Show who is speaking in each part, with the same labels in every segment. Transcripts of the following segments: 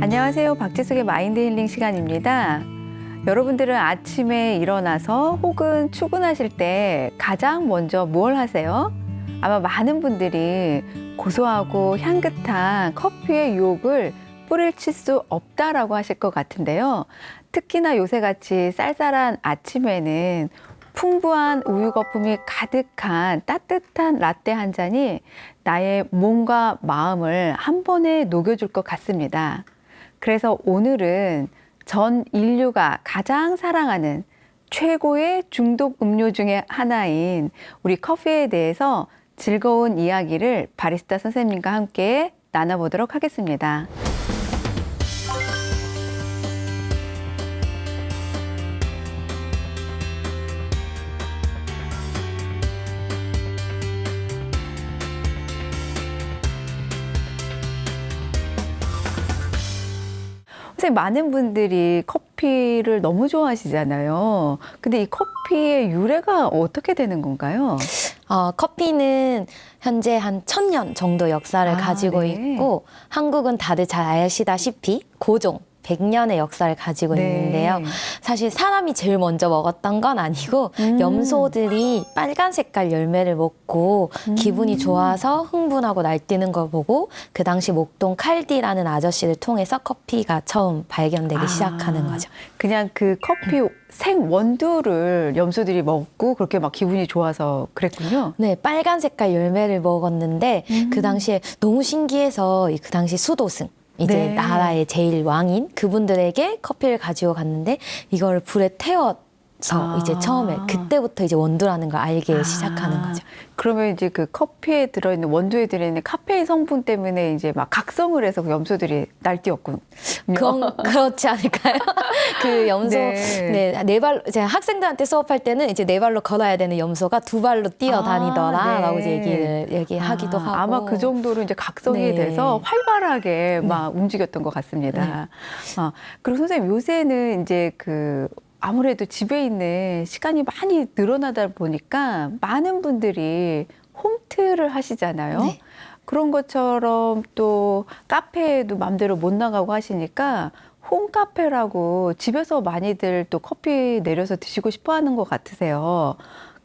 Speaker 1: 안녕하세요. 박지숙의 마인드 힐링 시간입니다. 여러분들은 아침에 일어나서 혹은 출근하실 때 가장 먼저 뭘 하세요? 아마 많은 분들이 고소하고 향긋한 커피의 유혹을 뿌리칠 수 없다라고 하실 것 같은데요. 특히나 요새같이 쌀쌀한 아침에는 풍부한 우유 거품이 가득한 따뜻한 라떼 한 잔이 나의 몸과 마음을 한 번에 녹여줄 것 같습니다. 그래서 오늘은 전 인류가 가장 사랑하는 최고의 중독 음료 중에 하나인 우리 커피에 대해서 즐거운 이야기를 바리스타 선생님과 함께 나눠보도록 하겠습니다. 선생님, 많은 분들이 커피를 너무 좋아하시잖아요. 근데 이 커피의 유래가 어떻게 되는 건가요?
Speaker 2: 커피는 현재 한 1000년 정도 역사를 가지고
Speaker 1: 네.
Speaker 2: 있고, 한국은 다들 잘 아시다시피 고종 100년의 역사를 가지고 있는데요. 사실 사람이 제일 먼저 먹었던 건 아니고 염소들이 빨간 색깔 열매를 먹고 기분이 좋아서 흥분하고 날뛰는 걸 보고 그 당시 목동 칼디라는 아저씨를 통해서 커피가 처음 발견되기 시작하는 거죠.
Speaker 1: 그냥 그 커피 생 원두를 염소들이 먹고 그렇게 막 기분이 좋아서 그랬군요.
Speaker 2: 네, 빨간 색깔 열매를 먹었는데 그 당시에 너무 신기해서 그 당시 수도승 이제 나라의 제일 왕인 그분들에게 커피를 가지고 갔는데 이걸 불에 태워서 이제 처음에 그때부터 이제 원두라는 걸 알게 시작하는 거죠.
Speaker 1: 그러면 이제 그 커피에 들어있는 원두에 들어있는 카페인 성분 때문에 이제 막 각성을 해서 그 염소들이 날뛰었군요.
Speaker 2: 그건 그렇지 않을까요? 그 염소 네 발로 제가 학생들한테 수업할 때는 이제 네 발로 걸어야 되는 염소가 두 발로 뛰어다니더라라고 이제 얘기하기도 하고
Speaker 1: 아마 그 정도로 이제 각성이 돼서 활발하게 막 움직였던 것 같습니다. 그리고 선생님 요새는 이제 그 아무래도 집에 있는 시간이 많이 늘어나다 보니까 많은 분들이 홈트를 하시잖아요.
Speaker 2: 네.
Speaker 1: 그런 것처럼 또 카페에도 맘대로 못 나가고 하시니까 홈카페라고 집에서 많이들 또 커피 내려서 드시고 싶어 하는 것 같으세요.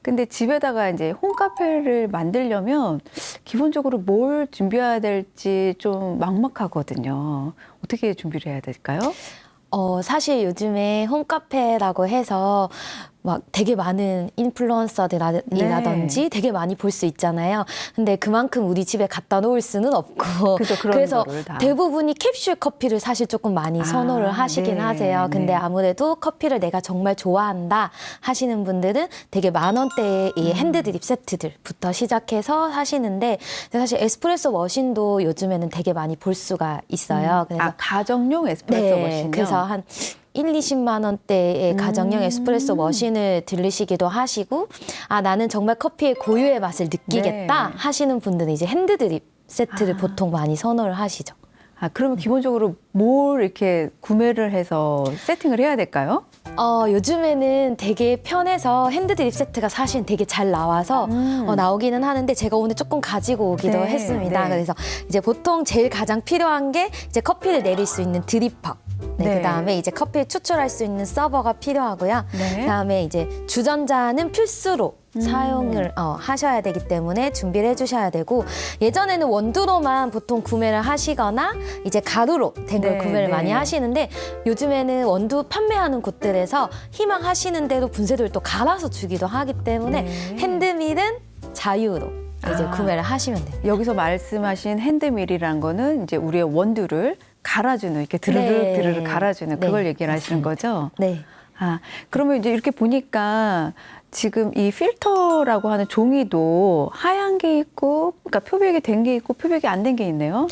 Speaker 1: 근데 집에다가 이제 홈카페를 만들려면 기본적으로 뭘 준비해야 될지 좀 막막하거든요. 어떻게 준비를 해야 될까요?
Speaker 2: 사실 요즘에 홈카페라고 해서 막 되게 많은 인플루언서들이라든지 되게 많이 볼 수 있잖아요. 근데 그만큼 우리 집에 갖다 놓을 수는 없고 그래서 대부분이 캡슐 커피를 사실 조금 많이 선호를 하시긴 하세요. 근데 아무래도 커피를 내가 정말 좋아한다 하시는 분들은 되게 만 원대의 이 핸드드립 세트들부터 시작해서 하시는데 사실 에스프레소 머신도 요즘에는 되게 많이 볼 수가 있어요. 그래서
Speaker 1: 가정용 에스프레소 머신이요?
Speaker 2: 그래서 한 20만 원대의 가정용 에스프레소 머신을 들르시기도 하시고 나는 정말 커피의 고유의 맛을 느끼겠다 하시는 분들은 이제 핸드드립 세트를 보통 많이 선호를 하시죠.
Speaker 1: 그러면 기본적으로 뭘 이렇게 구매를 해서 세팅을 해야 될까요?
Speaker 2: 요즘에는 되게 편해서 핸드드립 세트가 사실 되게 잘 나와서 나오기는 하는데 제가 오늘 조금 가지고 오기도 했습니다. 그래서 이제 보통 제일 가장 필요한 게 이제 커피를 내릴 수 있는 드리퍼. 그다음에 이제 커피를 추출할 수 있는 서버가 필요하고요. 그다음에 이제 주전자는 필수로 사용을 하셔야 되기 때문에 준비를 해주셔야 되고 예전에는 원두로만 보통 구매를 하시거나 이제 가루로 된 걸 구매를 많이 하시는데 요즘에는 원두 판매하는 곳들에서 희망하시는 대로 분쇄도를 또 갈아서 주기도 하기 때문에 핸드밀은 자유로 이제 구매를 하시면 돼요.
Speaker 1: 여기서 말씀하신 핸드밀이라는 거는 이제 우리의 원두를 갈아주는 이렇게 드르륵 갈아주는 그걸 얘기를 하시는 거죠?
Speaker 2: 네.
Speaker 1: 그러면 이제 이렇게 보니까 지금 이 필터라고 하는 종이도 하얀 게 있고, 그러니까 표백이 된 게 있고 표백이 안 된 게 있네요.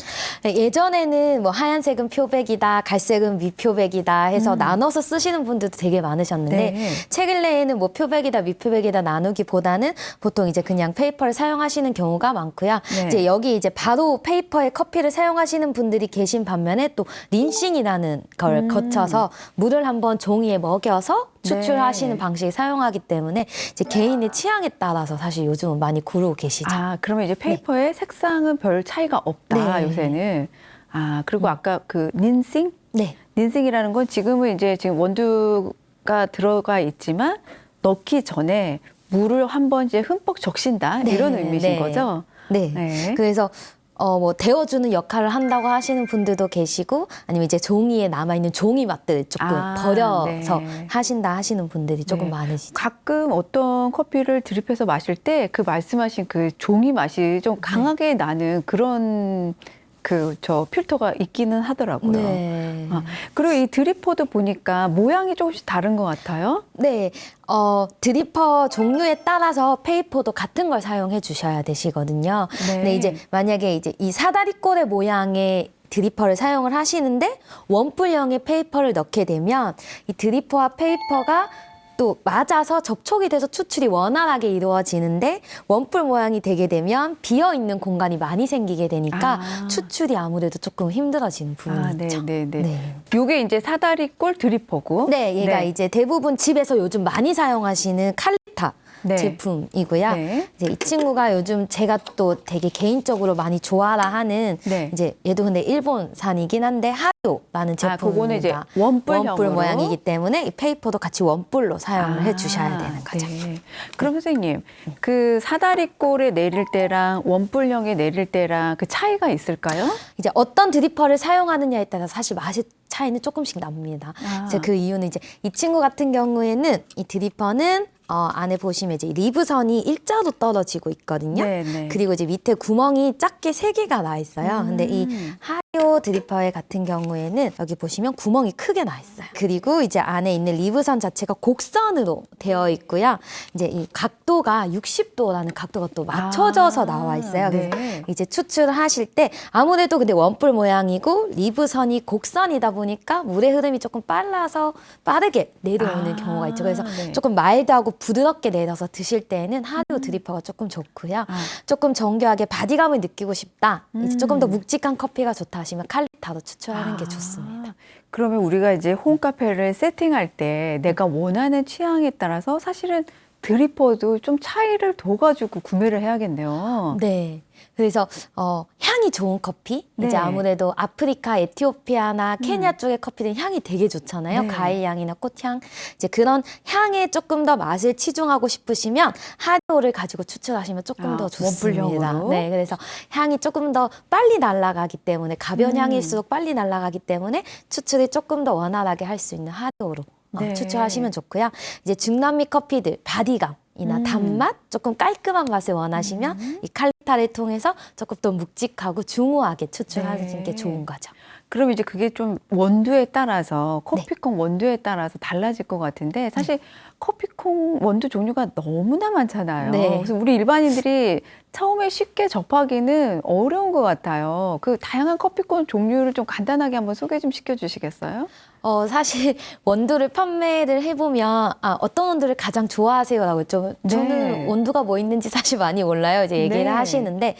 Speaker 2: 예전에는 뭐 하얀색은 표백이다, 갈색은 미표백이다 해서 나눠서 쓰시는 분들도 되게 많으셨는데 최근에는 뭐 표백이다, 미표백이다 나누기보다는 보통 이제 그냥 페이퍼를 사용하시는 경우가 많고요. 이제 여기 이제 바로 페이퍼에 커피를 사용하시는 분들이 계신 반면에 또 린싱이라는 걸 거쳐서 물을 한번 종이에 먹여서 추출하시는 방식을 사용하기 때문에 이제 개인의 취향에 따라서 사실 요즘은 많이 고르고 계시죠.
Speaker 1: 그러면 이제 페이퍼의 색상은 별 차이가 없다, 요새는. 아, 그리고 아까 그 닌싱?
Speaker 2: 네.
Speaker 1: 닌싱이라는 건 지금은 이제 지금 원두가 들어가 있지만 넣기 전에 물을 한번 이제 흠뻑 적신다.
Speaker 2: 네,
Speaker 1: 이런 의미신
Speaker 2: 네.
Speaker 1: 거죠?
Speaker 2: 네.
Speaker 1: 네.
Speaker 2: 그래서 뭐 데워주는 역할을 한다고 하시는 분들도 계시고 아니면 이제 종이에 남아있는 종이 맛들 조금
Speaker 1: 아,
Speaker 2: 버려서
Speaker 1: 네.
Speaker 2: 하신다 하시는 분들이 조금
Speaker 1: 네.
Speaker 2: 많으시죠.
Speaker 1: 가끔 어떤 커피를 드립해서 마실 때 그 말씀하신 그 종이 맛이 좀 강하게 나는 그런 저 필터가 있기는 하더라고요.
Speaker 2: 네.
Speaker 1: 아, 그리고 이 드리퍼도 보니까 모양이 조금씩 다른 것 같아요.
Speaker 2: 네. 드리퍼 종류에 따라서 페이퍼도 같은 걸 사용해 주셔야 되시거든요.
Speaker 1: 네.
Speaker 2: 근데 이제 만약에 이제 이 사다리꼴의 모양의 드리퍼를 사용을 하시는데 원뿔형의 페이퍼를 넣게 되면 이 드리퍼와 페이퍼가 또 맞아서 접촉이 돼서 추출이 원활하게 이루어지는데 원뿔 모양이 되게 되면 비어있는 공간이 많이 생기게 되니까
Speaker 1: 아.
Speaker 2: 추출이 아무래도 조금 힘들어지는 부분이
Speaker 1: 아,
Speaker 2: 있죠.
Speaker 1: 네.
Speaker 2: 네.
Speaker 1: 요게 이제 사다리꼴 드리퍼고.
Speaker 2: 네, 얘가
Speaker 1: 네.
Speaker 2: 이제 대부분 집에서 요즘 많이 사용하시는 칼리타
Speaker 1: 네.
Speaker 2: 제품이고요.
Speaker 1: 네.
Speaker 2: 이제 이 친구가 요즘 제가 또 되게 개인적으로 많이 좋아라 하는
Speaker 1: 네.
Speaker 2: 이제 얘도 근데 일본산이긴 한데 하요라는 제품입니다.
Speaker 1: 아, 그거는 이제 원뿔형으로.
Speaker 2: 원뿔 모양이기 때문에 이 페이퍼도 같이 원뿔로 사용을
Speaker 1: 아,
Speaker 2: 해주셔야 되는 거죠.
Speaker 1: 네. 그럼 선생님, 그 사다리꼴에 내릴 때랑 원뿔형에 내릴 때랑 그 차이가 있을까요?
Speaker 2: 이제 어떤 드리퍼를 사용하느냐에 따라 사실 맛의 차이는 조금씩 납니다.
Speaker 1: 아.
Speaker 2: 이제 그 이유는 이제 이 친구 같은 경우에는 이 드리퍼는 안에 보시면 이제 리브선이 일자로 떨어지고 있거든요.
Speaker 1: 네.
Speaker 2: 그리고 이제 밑에 구멍이 작게 3개가 나 있어요. 근데 이 하요 드리퍼의 같은 경우에는 여기 보시면 구멍이 크게 나 있어요. 그리고 이제 안에 있는 리브선 자체가 곡선으로 되어 있고요. 이제 이 각도가 60도라는 각도가 또 맞춰져서 나와 있어요. 그래서
Speaker 1: 네.
Speaker 2: 이제 추출하실 때 아무래도 근데 원뿔 모양이고 리브선이 곡선이다 보니까 물의 흐름이 조금 빨라서 빠르게 내려오는 경우가 있죠. 그래서
Speaker 1: 네.
Speaker 2: 조금 마일드하고 부드럽게 내려서 드실 때는 하요 드리퍼가 조금 좋고요. 조금 정교하게 바디감을 느끼고 싶다. 이제 조금 더 묵직한 커피가 좋다 하시면 칼리타로 추출하는 게 좋습니다.
Speaker 1: 그러면 우리가 이제 홈카페를 세팅할 때 내가 원하는 취향에 따라서 사실은 드리퍼도 좀 차이를 둬가지고 구매를 해야겠네요.
Speaker 2: 네. 그래서 향이 좋은 커피
Speaker 1: 네.
Speaker 2: 이제 아무래도 아프리카, 에티오피아나 케냐 쪽의 커피들은 향이 되게 좋잖아요.
Speaker 1: 네.
Speaker 2: 과일 향이나 꽃향 이제 그런 향에 조금 더 맛을 치중하고 싶으시면 하요를 가지고 추출하시면 조금 더 좋습니다.
Speaker 1: 원뿔형으로?
Speaker 2: 네, 그래서 향이 조금 더 빨리 날아가기 때문에 가벼운 향일수록 빨리 날아가기 때문에 추출이 조금 더 원활하게 할 수 있는 하요로
Speaker 1: 네.
Speaker 2: 추출하시면 좋고요. 이제 중남미 커피들 바디감 이나 단맛, 조금 깔끔한 맛을 원하시면 이 칼리타를 통해서 조금 더 묵직하고 중후하게 추출하는
Speaker 1: 네.
Speaker 2: 게 좋은 거죠.
Speaker 1: 그럼 이제 그게 좀 원두에 따라서 커피콩 원두에 따라서 달라질 것 같은데 사실 커피콩 원두 종류가 너무나 많잖아요.
Speaker 2: 네.
Speaker 1: 그래서 우리 일반인들이 처음에 쉽게 접하기는 어려운 것 같아요. 그 다양한 커피콩 종류를 좀 간단하게 한번 소개 좀 시켜주시겠어요?
Speaker 2: 사실 원두를 판매를 해보면 어떤 원두를 가장 좋아하세요라고 했죠. 저는
Speaker 1: 네.
Speaker 2: 원두가 뭐 있는지 사실 많이 몰라요. 이제 얘기를
Speaker 1: 네.
Speaker 2: 하시는데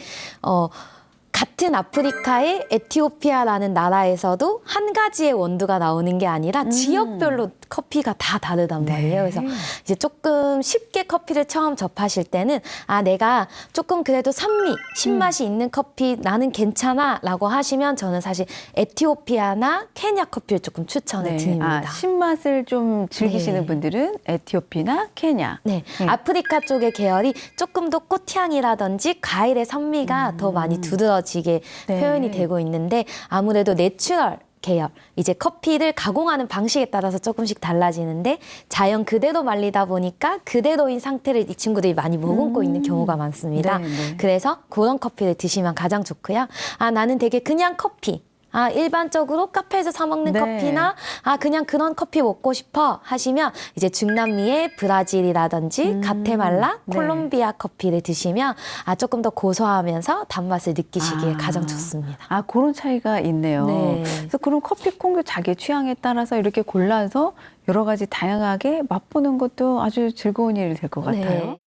Speaker 2: 같은 아프리카의 에티오피아라는 나라에서도 한 가지의 원두가 나오는 게 아니라 지역별로 커피가 다 다르단 말이에요. 그래서 이제 조금 쉽게 커피를 처음 접하실 때는 내가 조금 그래도 산미, 신맛이 있는 커피 나는 괜찮아 라고 하시면 저는 사실 에티오피아나 케냐 커피를 조금 추천을 드립니다.
Speaker 1: 신맛을 좀 즐기시는
Speaker 2: 네.
Speaker 1: 분들은 에티오피나 케냐.
Speaker 2: 네, 아프리카 쪽의 계열이 조금 더 꽃향이라든지 과일의 산미가 더 많이 두드러지게
Speaker 1: 네.
Speaker 2: 표현이 되고 있는데 아무래도 내추럴 계열, 이제 커피를 가공하는 방식에 따라서 조금씩 달라지는데 자연 그대로 말리다 보니까 그대로인 상태를 이 친구들이 많이 머금고 있는 경우가 많습니다.
Speaker 1: 네, 네.
Speaker 2: 그래서 그런 커피를 드시면 가장 좋고요. 나는 되게 그냥 커피. 일반적으로 카페에서 사 먹는
Speaker 1: 네.
Speaker 2: 커피나 그냥 그런 커피 먹고 싶어 하시면 이제 중남미의 브라질이라든지 가테말라,
Speaker 1: 네.
Speaker 2: 콜롬비아 커피를 드시면 조금 더 고소하면서 단맛을 느끼시기에 가장 좋습니다.
Speaker 1: 그런 차이가 있네요.
Speaker 2: 네.
Speaker 1: 그래서 그런 커피콩도 자기 취향에 따라서 이렇게 골라서 여러 가지 다양하게 맛보는 것도 아주 즐거운 일이 될 것 같아요.
Speaker 2: 네.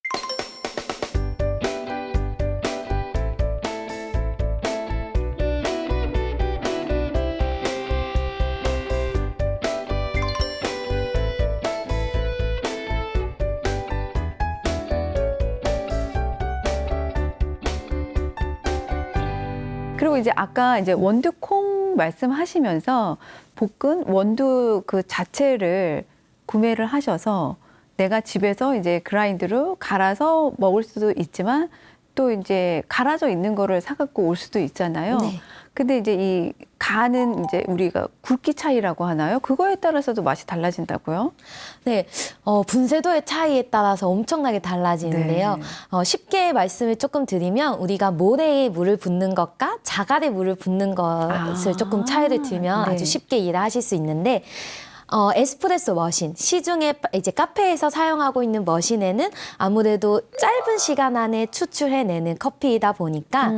Speaker 1: 그리고 이제 아까 이제 원두콩 볶음 말씀하시면서 볶은 원두 그 자체를 구매를 하셔서 내가 집에서 이제 그라인드로 갈아서 먹을 수도 있지만 또 이제 갈아져 있는 거를 사갖고 올 수도 있잖아요.
Speaker 2: 네.
Speaker 1: 근데 이제 이 간은 이제 우리가 굵기 차이라고 하나요? 그거에 따라서도 맛이 달라진다고요?
Speaker 2: 네, 분쇄도의 차이에 따라서 엄청나게 달라지는데요.
Speaker 1: 네.
Speaker 2: 쉽게 말씀을 조금 드리면 우리가 모래에 물을 붓는 것과 자갈에 물을 붓는 것을 조금 차이를 두면
Speaker 1: 네.
Speaker 2: 아주 쉽게 이해를 하실 수 있는데 에스프레소 머신, 시중에 이제 카페에서 사용하고 있는 머신에는 아무래도 짧은 시간 안에 추출해내는 커피이다 보니까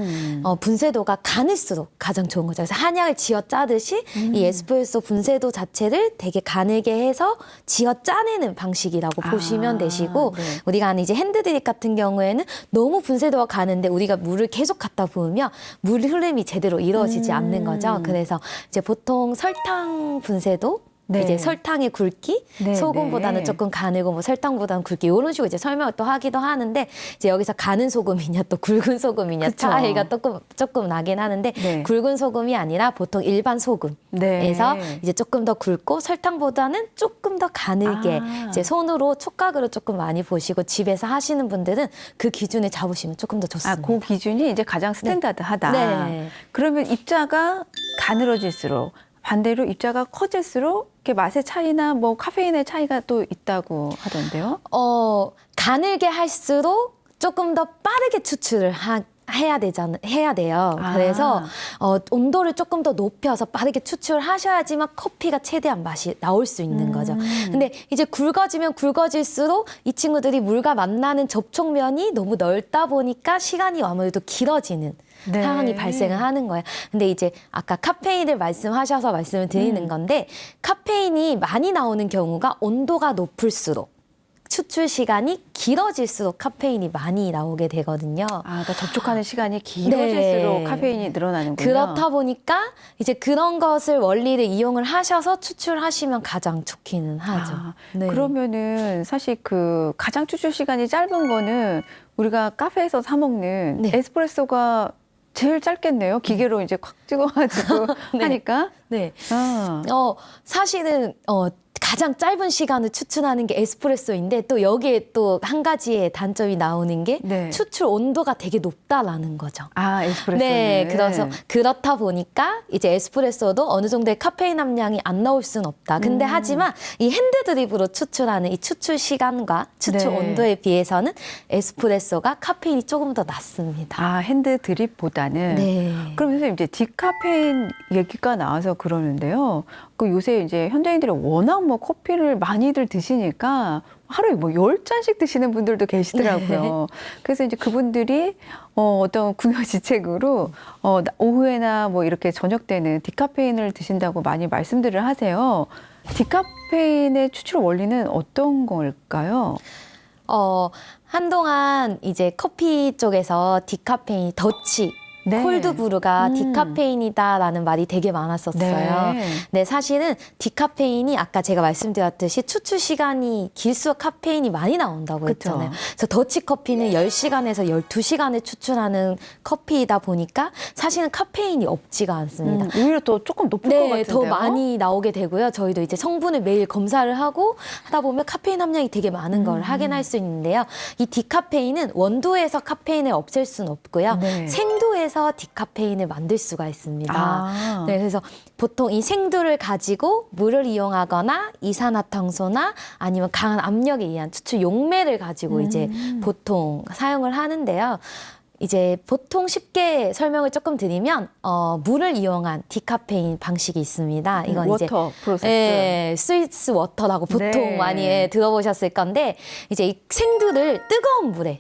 Speaker 2: 분쇄도가 가늘수록 가장 좋은 거죠. 그래서 한약을 쥐어 짜듯이 이 에스프레소 분쇄도 자체를 되게 가늘게 해서 쥐어 짜내는 방식이라고 보시면 되시고
Speaker 1: 네.
Speaker 2: 우리가 아는 이제 핸드드립 같은 경우에는 너무 분쇄도가 가는데 우리가 물을 계속 갖다 부으면 물 흐름이 제대로 이루어지지 않는 거죠. 그래서 이제 보통 설탕 분쇄도
Speaker 1: 네.
Speaker 2: 이제 설탕의 굵기,
Speaker 1: 네,
Speaker 2: 소금보다는
Speaker 1: 네.
Speaker 2: 조금 가늘고 뭐 설탕보다는 굵기 이런 식으로 이제 설명을 또 하기도 하는데 이제 여기서 가는 소금이냐 또 굵은 소금이냐
Speaker 1: 그쵸.
Speaker 2: 차이가 조금 나긴 하는데
Speaker 1: 네.
Speaker 2: 굵은 소금이 아니라 보통 일반 소금에서
Speaker 1: 네.
Speaker 2: 이제 조금 더 굵고 설탕보다는 조금 더 가늘게 이제 손으로 촉각으로 조금 많이 보시고 집에서 하시는 분들은 그 기준을 잡으시면 조금 더 좋습니다.
Speaker 1: 그 기준이 이제 가장 스탠다드하다.
Speaker 2: 네.
Speaker 1: 그러면 입자가 가늘어질수록 반대로 입자가 커질수록 이렇게 맛의 차이나 뭐 카페인의 차이가 또 있다고 하던데요.
Speaker 2: 가늘게 할수록 조금 더 빠르게 추출을 해야 돼요. 그래서 온도를 조금 더 높여서 빠르게 추출하셔야지만 커피가 최대한 맛이 나올 수 있는 거죠. 근데 이제 굵어지면 굵어질수록 이 친구들이 물과 만나는 접촉면이 너무 넓다 보니까 시간이 아무래도 길어지는
Speaker 1: 네.
Speaker 2: 상황이 발생을 하는 거예요. 근데 이제 아까 카페인을 말씀하셔서 말씀을 드리는 건데 카페인이 많이 나오는 경우가 온도가 높을수록 추출 시간이 길어질수록 카페인이 많이 나오게 되거든요.
Speaker 1: 그러니까 접촉하는 시간이 길어질수록
Speaker 2: 네.
Speaker 1: 카페인이 늘어나는군요.
Speaker 2: 그렇다 보니까 이제 그런 것을 원리를 이용을 하셔서 추출하시면 가장 좋기는 하죠. 네.
Speaker 1: 그러면은 사실 그 가장 추출 시간이 짧은 거는 우리가 카페에서 사 먹는
Speaker 2: 네.
Speaker 1: 에스프레소가 제일 짧겠네요. 기계로 이제 콱 찍어가지고
Speaker 2: 네.
Speaker 1: 하니까.
Speaker 2: 네.
Speaker 1: 아.
Speaker 2: 사실은 가장 짧은 시간을 추출하는 게 에스프레소인데 또 여기에 또 한 가지의 단점이 나오는 게
Speaker 1: 네.
Speaker 2: 추출 온도가 되게 높다라는 거죠.
Speaker 1: 에스프레소는.
Speaker 2: 네, 그래서 그렇다 보니까 이제 에스프레소도 어느 정도의 카페인 함량이 안 나올 수는 없다. 근데 하지만 이 핸드드립으로 추출하는 이 추출 시간과 추출
Speaker 1: 네.
Speaker 2: 온도에 비해서는 에스프레소가 카페인이 조금 더 낮습니다.
Speaker 1: 핸드 드립보다는.
Speaker 2: 네.
Speaker 1: 그럼 선생님 이제 디카페인 얘기가 나와서 그러는데요. 그 요새 이제 현대인들이 워낙 뭐 커피를 많이들 드시니까 하루에 뭐 10잔씩 드시는 분들도 계시더라고요. 그래서 이제 그분들이 어떤 궁여지책으로 오후에나 뭐 이렇게 저녁 때는 디카페인을 드신다고 많이 말씀들을 하세요. 디카페인의 추출 원리는 어떤 걸까요?
Speaker 2: 한동안 이제 커피 쪽에서 디카페인, 더치,
Speaker 1: 네.
Speaker 2: 콜드브루가 디카페인이다라는 말이 되게 많았었어요.
Speaker 1: 네.
Speaker 2: 네, 사실은 디카페인이 아까 제가 말씀드렸듯이 추출 시간이 길수록 카페인이 많이 나온다고
Speaker 1: 그쵸.
Speaker 2: 했잖아요. 그래서 더치커피는 10시간에서 12시간을 추출하는 커피이다 보니까 사실은 카페인이 없지가 않습니다.
Speaker 1: 오히려 더 조금 높을 것
Speaker 2: 네,
Speaker 1: 같은데요.
Speaker 2: 더 많이 나오게 되고요. 저희도 이제 성분을 매일 검사를 하고 하다 보면 카페인 함량이 되게 많은 걸 확인할 수 있는데요. 이 디카페인은 원두에서 카페인을 없앨 수는 없고요.
Speaker 1: 네.
Speaker 2: 생두에서 디카페인을 만들 수가 있습니다. 네, 그래서 보통 이 생두를 가지고 물을 이용하거나 이산화탄소나 아니면 강한 압력에 의한 추출 용매를 가지고 이제 보통 사용을 하는데요. 이제 보통 쉽게 설명을 조금 드리면 물을 이용한 디카페인 방식이 있습니다. 이건
Speaker 1: 워터 프로세스.
Speaker 2: 네, 스위스 워터라고 보통
Speaker 1: 네.
Speaker 2: 많이 들어보셨을 건데 이제 이 생두를 뜨거운 물에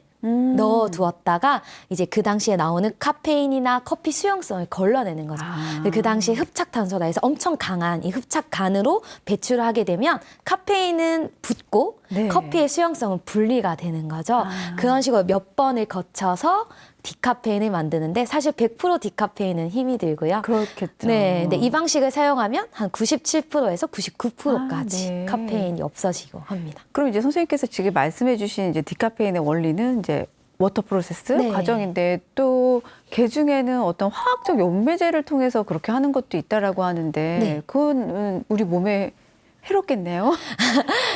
Speaker 2: 넣어 두었다가 이제 그 당시에 나오는 카페인이나 커피 수용성을 걸러내는 거죠. 그 당시에 흡착탄소라 해서 엄청 강한 이 흡착간으로 배출을 하게 되면 카페인은 붙고
Speaker 1: 네.
Speaker 2: 커피의 수용성은 분리가 되는 거죠. 그런 식으로 몇 번을 거쳐서 디카페인을 만드는데 사실 100% 디카페인은 힘이 들고요.
Speaker 1: 그렇겠죠.
Speaker 2: 네, 근데 이 방식을 사용하면 한 97%에서 99%까지
Speaker 1: 네.
Speaker 2: 카페인이 없어지고 합니다.
Speaker 1: 그럼 이제 선생님께서 지금 말씀해 주신 이제 디카페인의 원리는 이제 워터 프로세스
Speaker 2: 네.
Speaker 1: 과정인데 또 게 중에는 어떤 화학적 연매제를 통해서 그렇게 하는 것도 있다라고 하는데
Speaker 2: 네.
Speaker 1: 그건 우리 몸에 해롭겠네요.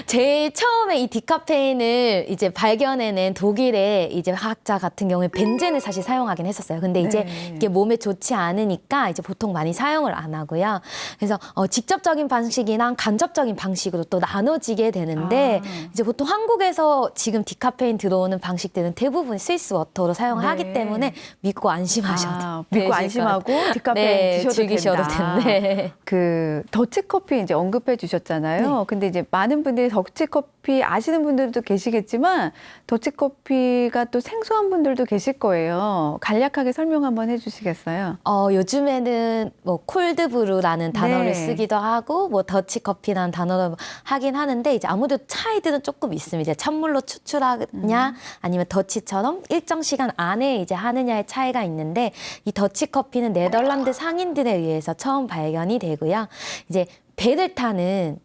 Speaker 2: 제일 처음에 이 디카페인을 이제 발견해낸 독일의 이제 화학자 같은 경우에 벤젠을 사실 사용하긴 했었어요. 근데 이제
Speaker 1: 네.
Speaker 2: 이게 몸에 좋지 않으니까 이제 보통 많이 사용을 안 하고요. 그래서 직접적인 방식이랑 간접적인 방식으로 또 나눠지게 되는데 이제 보통 한국에서 지금 디카페인 들어오는 방식들은 대부분 스위스 워터로 사용을
Speaker 1: 네.
Speaker 2: 하기 때문에 믿고 안심하셔도
Speaker 1: 믿고
Speaker 2: 되실
Speaker 1: 안심하고
Speaker 2: 것 같아요.
Speaker 1: 디카페인
Speaker 2: 네,
Speaker 1: 드셔도
Speaker 2: 즐기셔도
Speaker 1: 된다.
Speaker 2: 된대.
Speaker 1: 그 더치커피 이제 언급해 주셨잖아요.
Speaker 2: 네.
Speaker 1: 근데 이제 많은 분들이 더치커피 아시는 분들도 계시겠지만 더치커피가 또 생소한 분들도 계실 거예요. 간략하게 설명 한번 해주시겠어요?
Speaker 2: 요즘에는 뭐 콜드브루라는 단어를
Speaker 1: 네.
Speaker 2: 쓰기도 하고 뭐 더치커피라는 단어를 하긴 하는데 이제 아무래도 차이들은 조금 있습니다. 이제 찬물로 추출하냐 아니면 더치처럼 일정 시간 안에 이제 하느냐의 차이가 있는데 이 더치커피는 네덜란드 상인들에 의해서 처음 발견이 되고요. 이제 배를 타는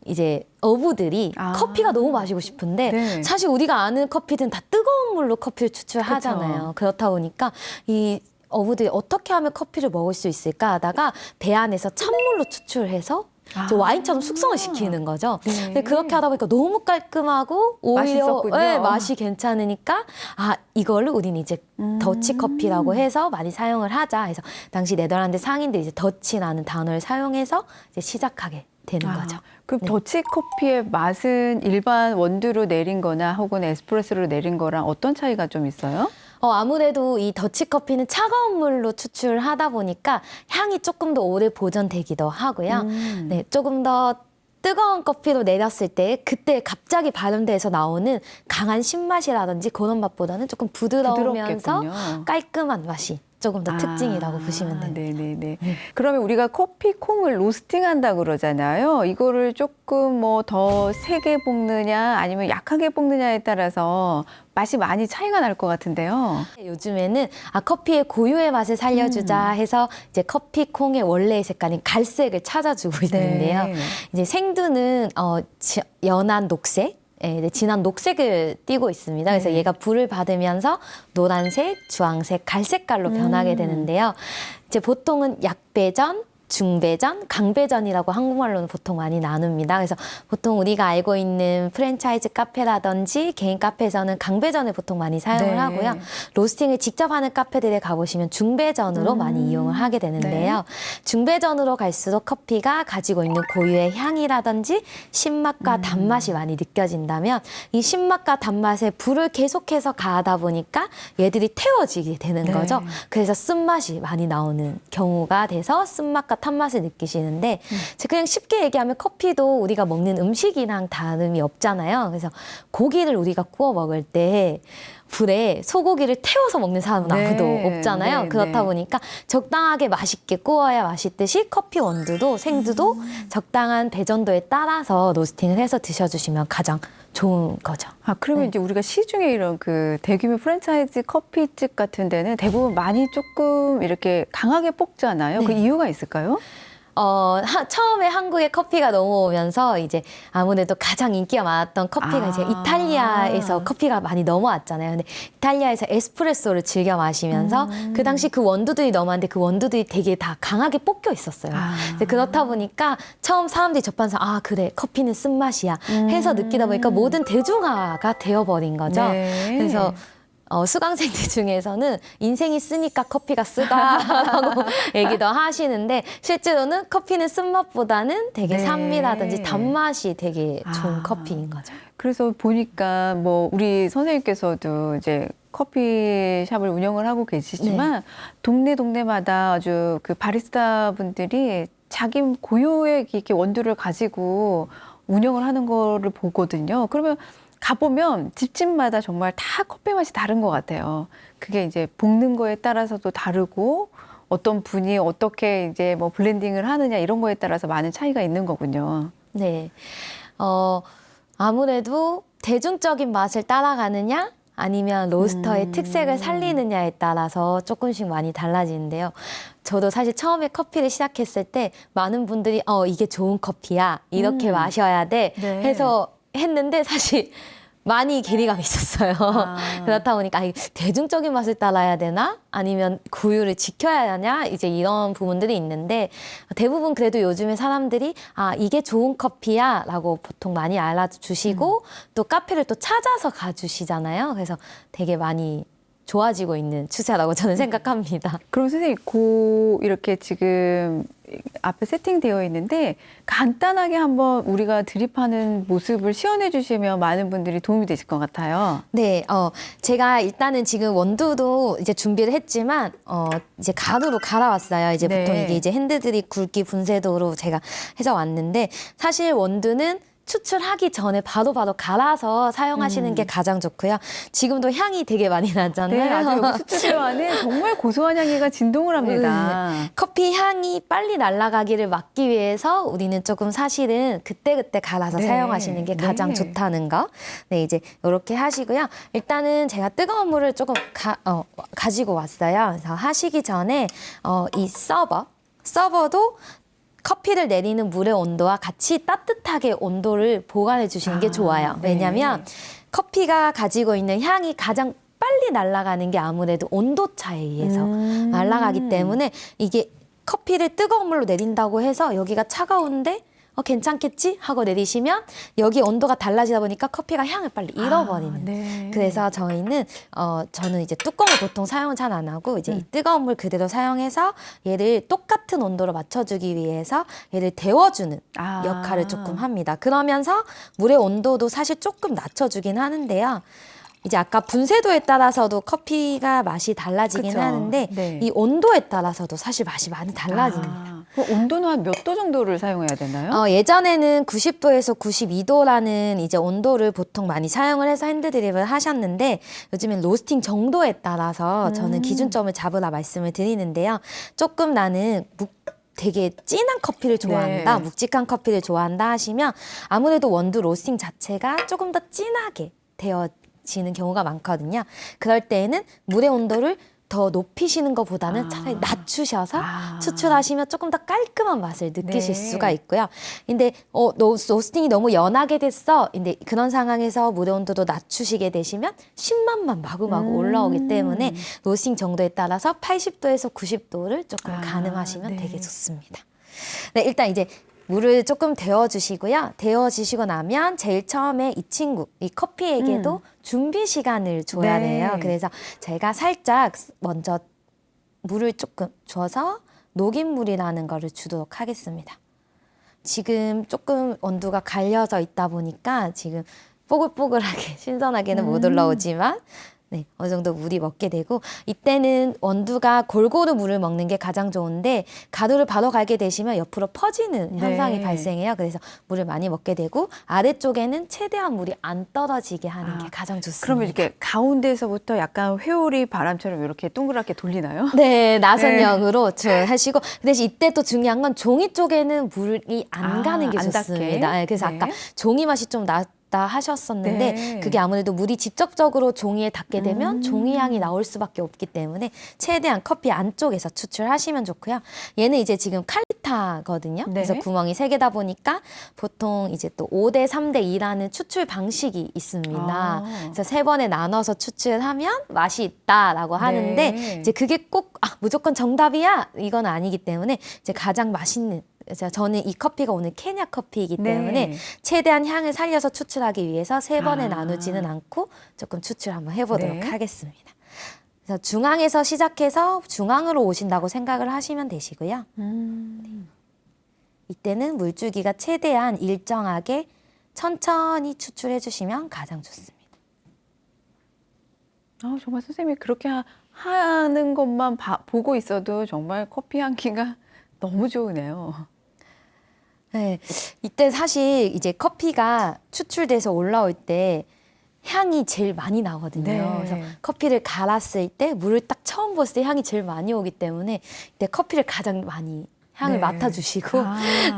Speaker 2: 이제 어부들이 커피가 너무 마시고 싶은데
Speaker 1: 네.
Speaker 2: 사실 우리가 아는 커피들은 다 뜨거운 물로 커피를 추출하잖아요. 그렇다 보니까 이 어부들이 어떻게 하면 커피를 먹을 수 있을까 하다가 배 안에서 찬물로 추출해서 이제 와인처럼 숙성을 시키는 거죠.
Speaker 1: 네.
Speaker 2: 근데 그렇게 하다 보니까 너무 깔끔하고 오히려
Speaker 1: 맛있었군요.
Speaker 2: 네, 맛이 괜찮으니까 이거를 우리는 이제 더치커피라고 해서 많이 사용을 하자 해서 당시 네덜란드 상인들이 이제 더치라는 단어를 사용해서 이제 시작하게 되는 거죠.
Speaker 1: 그럼
Speaker 2: 네.
Speaker 1: 더치커피의 맛은 일반 원두로 내린 거나 혹은 에스프레소로 내린 거랑 어떤 차이가 좀 있어요?
Speaker 2: 아무래도 이 더치커피는 차가운 물로 추출하다 보니까 향이 조금 더 오래 보존되기도 하고요. 네, 조금 더 뜨거운 커피로 내렸을 때 그때 갑자기 발효돼서 나오는 강한 신맛이라든지 그런 맛보다는 조금 부드러우면서
Speaker 1: 부드럽겠군요.
Speaker 2: 깔끔한 맛이 조금 더 특징이라고 보시면 돼요.
Speaker 1: 네네네. 그러면 우리가 커피 콩을 로스팅한다 그러잖아요. 이거를 조금 뭐 더 세게 볶느냐 아니면 약하게 볶느냐에 따라서 맛이 많이 차이가 날 것 같은데요.
Speaker 2: 요즘에는 커피의 고유의 맛을 살려주자 해서 이제 커피 콩의 원래의 색깔인 갈색을 찾아주고 있는데요.
Speaker 1: 네.
Speaker 2: 이제 생두는 연한 녹색. 네, 진한 녹색을 띠고 있습니다. 그래서
Speaker 1: 네.
Speaker 2: 얘가 불을 받으면서 노란색, 주황색, 갈색깔로 변하게 되는데요. 이제 보통은 약배전, 중배전, 강배전이라고 한국말로는 보통 많이 나눕니다. 그래서 보통 우리가 알고 있는 프랜차이즈 카페라든지 개인 카페에서는 강배전을 보통 많이 사용을
Speaker 1: 네.
Speaker 2: 하고요. 로스팅을 직접 하는 카페들에 가보시면 중배전으로 많이 이용을 하게 되는데요.
Speaker 1: 네.
Speaker 2: 중배전으로 갈수록 커피가 가지고 있는 고유의 향이라든지 신맛과 단맛이 많이 느껴진다면 이 신맛과 단맛에 불을 계속해서 가하다 보니까 얘들이 태워지게 되는
Speaker 1: 네.
Speaker 2: 거죠. 그래서 쓴맛이 많이 나오는 경우가 돼서 쓴맛과 탄맛을 느끼시는데 그냥 쉽게 얘기하면 커피도 우리가 먹는 음식이랑 다름이 없잖아요. 그래서 고기를 우리가 구워 먹을 때 불에 소고기를 태워서 먹는 사람은 아무도
Speaker 1: 네.
Speaker 2: 없잖아요.
Speaker 1: 네.
Speaker 2: 그렇다
Speaker 1: 네.
Speaker 2: 보니까 적당하게 맛있게 구워야 맛있듯이 커피 원두도 생두도 적당한 배전도에 따라서 로스팅을 해서 드셔주시면 가장 좋은 거죠.
Speaker 1: 그러면
Speaker 2: 네.
Speaker 1: 이제 우리가 시중에 이런 그 대규모 프랜차이즈 커피집 같은 데는 대부분 많이 조금 이렇게 강하게 볶잖아요.
Speaker 2: 네.
Speaker 1: 그 이유가 있을까요?
Speaker 2: 처음에 한국에 커피가 넘어오면서 이제 아무래도 가장 인기가 많았던 커피가 이제 이탈리아에서 커피가 많이 넘어왔잖아요. 근데 이탈리아에서 에스프레소를 즐겨 마시면서 그 당시 그 원두들이 넘어왔는데 그 원두들이 되게 다 강하게 볶여 있었어요. 이제 그렇다 보니까 처음 사람들이 접하면서 그래 커피는 쓴맛이야 해서 느끼다 보니까 모든 대중화가 되어버린 거죠.
Speaker 1: 네.
Speaker 2: 그래서 수강생들 중에서는 인생이 쓰니까 커피가 쓰다라고 얘기도 하시는데 실제로는 커피는 쓴맛보다는 되게
Speaker 1: 네.
Speaker 2: 산미라든지 단맛이 되게 좋은 커피인 거죠.
Speaker 1: 그래서 보니까 뭐 우리 선생님께서도 이제 커피숍을 운영을 하고 계시지만 동네마다 아주 그 바리스타 분들이 자기 고유의 이렇게 원두를 가지고 운영을 하는 거를 보거든요. 그러면 가보면 집집마다 정말 다 커피 맛이 다른 것 같아요. 그게 이제 볶는 거에 따라서도 다르고 어떤 분이 어떻게 이제 뭐 블렌딩을 하느냐 이런 거에 따라서 많은 차이가 있는 거군요.
Speaker 2: 네. 아무래도 대중적인 맛을 따라가느냐 아니면 로스터의 특색을 살리느냐에 따라서 조금씩 많이 달라지는데요. 저도 사실 처음에 커피를 시작했을 때 많은 분들이 이게 좋은 커피야. 이렇게 마셔야 돼.
Speaker 1: 네.
Speaker 2: 해서 했는데 사실 많이 괴리감이 있었어요. 그렇다 보니까 대중적인 맛을 따라야 되나? 아니면 고유를 지켜야 하냐? 이제 이런 부분들이 있는데 대부분 그래도 요즘에 사람들이 이게 좋은 커피야 라고 보통 많이 알아주시고 또 카페를 또 찾아서 가주시잖아요. 그래서 되게 많이 좋아지고 있는 추세라고 저는 생각합니다.
Speaker 1: 그럼 선생님, 이렇게 지금 앞에 세팅되어 있는데 간단하게 한번 우리가 드립하는 모습을 시연해 주시면 많은 분들이 도움이 되실 것 같아요.
Speaker 2: 네, 제가 일단은 지금 원두도 이제 준비를 했지만, 이제 가루로 갈아왔어요. 이제
Speaker 1: 네.
Speaker 2: 보통 이게 이제 핸드드립 굵기 분쇄도로 제가 해서 왔는데, 사실 원두는 추출하기 전에 바로바로 갈아서 사용하시는 게 가장 좋고요. 지금도 향이 되게 많이 나잖아요.
Speaker 1: 네, 아주 여기 스튜디오 안에 정말 고소한 향기가 진동을 합니다.
Speaker 2: 커피 향이 빨리 날아가기를 막기 위해서 우리는 조금 사실은 그때그때 갈아서
Speaker 1: 네.
Speaker 2: 사용하시는 게 가장
Speaker 1: 네.
Speaker 2: 좋다는 거. 네, 이제 이렇게 하시고요. 일단은 제가 뜨거운 물을 조금 가지고 왔어요. 그래서 하시기 전에 이 서버도 커피를 내리는 물의 온도와 같이 따뜻하게 온도를 보관해 주시는 게 좋아요.
Speaker 1: 네.
Speaker 2: 왜냐하면 커피가 가지고 있는 향이 가장 빨리 날아가는 게 아무래도 온도 차에 의해서 날아가기 때문에 이게 커피를 뜨거운 물로 내린다고 해서 여기가 차가운데 괜찮겠지? 하고 내리시면 여기 온도가 달라지다 보니까 커피가 향을 빨리 잃어버리는.
Speaker 1: 네.
Speaker 2: 그래서 저는 이제 뚜껑을 보통 사용을 잘 안 하고 이제 이 뜨거운 물 그대로 사용해서 얘를 똑같은 온도로 맞춰주기 위해서 얘를 데워주는 역할을 조금 합니다. 그러면서 물의 온도도 사실 조금 낮춰주긴 하는데요. 이제 아까 분쇄도에 따라서도 커피가 맛이 달라지긴
Speaker 1: 그쵸.
Speaker 2: 하는데
Speaker 1: 네.
Speaker 2: 이 온도에 따라서도 사실 맛이 많이 달라집니다.
Speaker 1: 그럼 온도는 한 몇 도 정도를 사용해야 되나요?
Speaker 2: 예전에는 90도에서 92도라는 이제 온도를 보통 많이 사용을 해서 핸드드립을 하셨는데 요즘엔 로스팅 정도에 따라서 저는 기준점을 잡으라 말씀을 드리는데요. 조금 나는 되게 진한 커피를 좋아한다,
Speaker 1: 네.
Speaker 2: 묵직한 커피를 좋아한다 하시면 아무래도 원두 로스팅 자체가 조금 더 진하게 되어지는 경우가 많거든요. 그럴 때에는 물의 온도를 더 높이시는 것보다는 차라리 낮추셔서 추출하시면 조금 더 깔끔한 맛을 느끼실 수가 있고요. 근데 로스팅이 너무 연하게 됐어. 근데 그런 상황에서 물의 온도도 낮추시게 되시면 신맛만 마구마구 올라오기 때문에 로스팅 정도에 따라서 80도에서 90도를 조금 가늠하시면 되게 좋습니다. 네, 일단 이제 물을 조금 데워주시고요. 데워지시고 나면 제일 처음에 이 커피에게도 준비 시간을 줘야 돼요. 그래서 제가 살짝 먼저 물을 조금 줘서 녹인물이라는 거를 주도록 하겠습니다. 지금 조금 온도가 갈려져 있다 보니까 지금 뽀글뽀글하게 신선하게는 못 올라오지만 네, 어느 정도 물이 먹게 되고 이때는 원두가 골고루 물을 먹는 게 가장 좋은데 가루를 바로 갈게 되시면 옆으로 퍼지는 현상이 발생해요. 그래서 물을 많이 먹게 되고 아래쪽에는 최대한 물이 안 떨어지게 하는 게 가장 좋습니다.
Speaker 1: 그러면 이렇게 가운데서부터 약간 회오리 바람처럼 이렇게 동그랗게 돌리나요?
Speaker 2: 네, 나선형으로 하시고 그 대신 이때 또 중요한 건 종이 쪽에는 물이 안 가는 게
Speaker 1: 안
Speaker 2: 좋습니다.
Speaker 1: 닿게.
Speaker 2: 네, 그래서
Speaker 1: 네.
Speaker 2: 아까 종이 맛이 좀 하셨었는데
Speaker 1: 네.
Speaker 2: 그게 아무래도 물이 직접적으로 종이에 닿게 되면 종이 향이 나올 수밖에 없기 때문에 최대한 커피 안쪽에서 추출하시면 좋고요. 얘는 이제 지금 칼리타거든요.
Speaker 1: 네.
Speaker 2: 그래서 구멍이 3개다 보니까 보통 이제 또 5대 3대 2라는 추출 방식이 있습니다. 그래서 3번에 나눠서 추출하면 맛이 있다라고 하는데
Speaker 1: 네.
Speaker 2: 이제 그게 꼭 무조건 정답이야 이건 아니기 때문에 이제 가장 맛있는 저는 이 커피가 오늘 케냐 커피이기 때문에 최대한 향을 살려서 추출하기 위해서 3번에 나누지는 않고 조금 추출 한번 해보도록 하겠습니다. 그래서 중앙에서 시작해서 중앙으로 오신다고 생각을 하시면 되시고요. 이때는 물줄기가 최대한 일정하게 천천히 추출해 주시면 가장 좋습니다.
Speaker 1: 정말 선생님이 그렇게 하는 것만 보고 있어도 정말 커피 향기가 너무 좋으네요.
Speaker 2: 네, 이때 사실 이제 커피가 추출돼서 올라올 때 향이 제일 많이 나거든요.
Speaker 1: 네.
Speaker 2: 그래서 커피를 갈았을 때 물을 딱 처음 부었을 때 향이 제일 많이 오기 때문에 이때 커피를 가장 많이 향을 맡아주시고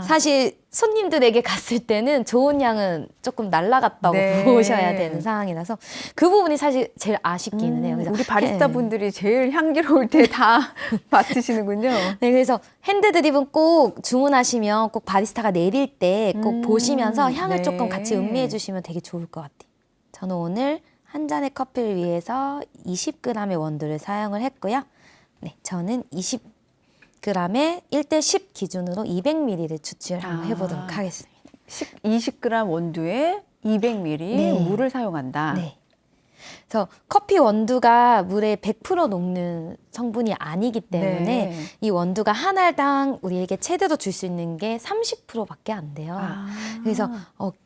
Speaker 2: 사실 손님들에게 갔을 때는 좋은 향은 조금 날라갔다고 보셔야 되는 상황이라서 그 부분이 사실 제일 아쉽기는 해요. 그래서
Speaker 1: 우리 바리스타 분들이 제일 향기로울 때 다 맡으시는군요.
Speaker 2: 네, 그래서 핸드드립은 꼭 주문하시면 꼭 바리스타가 내릴 때 꼭 보시면서 향을 조금 같이 음미해 주시면 되게 좋을 것 같아요. 저는 오늘 한 잔의 커피를 위해서 20g의 원두를 사용을 했고요. 네, 저는 20g에 1대10 기준으로 200ml를 추출을 한번 해보도록 하겠습니다.
Speaker 1: 20g 원두에 200ml
Speaker 2: 네.
Speaker 1: 물을 사용한다.
Speaker 2: 네. 그래서 커피 원두가 물에 100% 녹는 성분이 아니기 때문에
Speaker 1: 네.
Speaker 2: 이 원두가 한 알당 우리에게 최대로 줄 수 있는 게 30%밖에 안 돼요. 그래서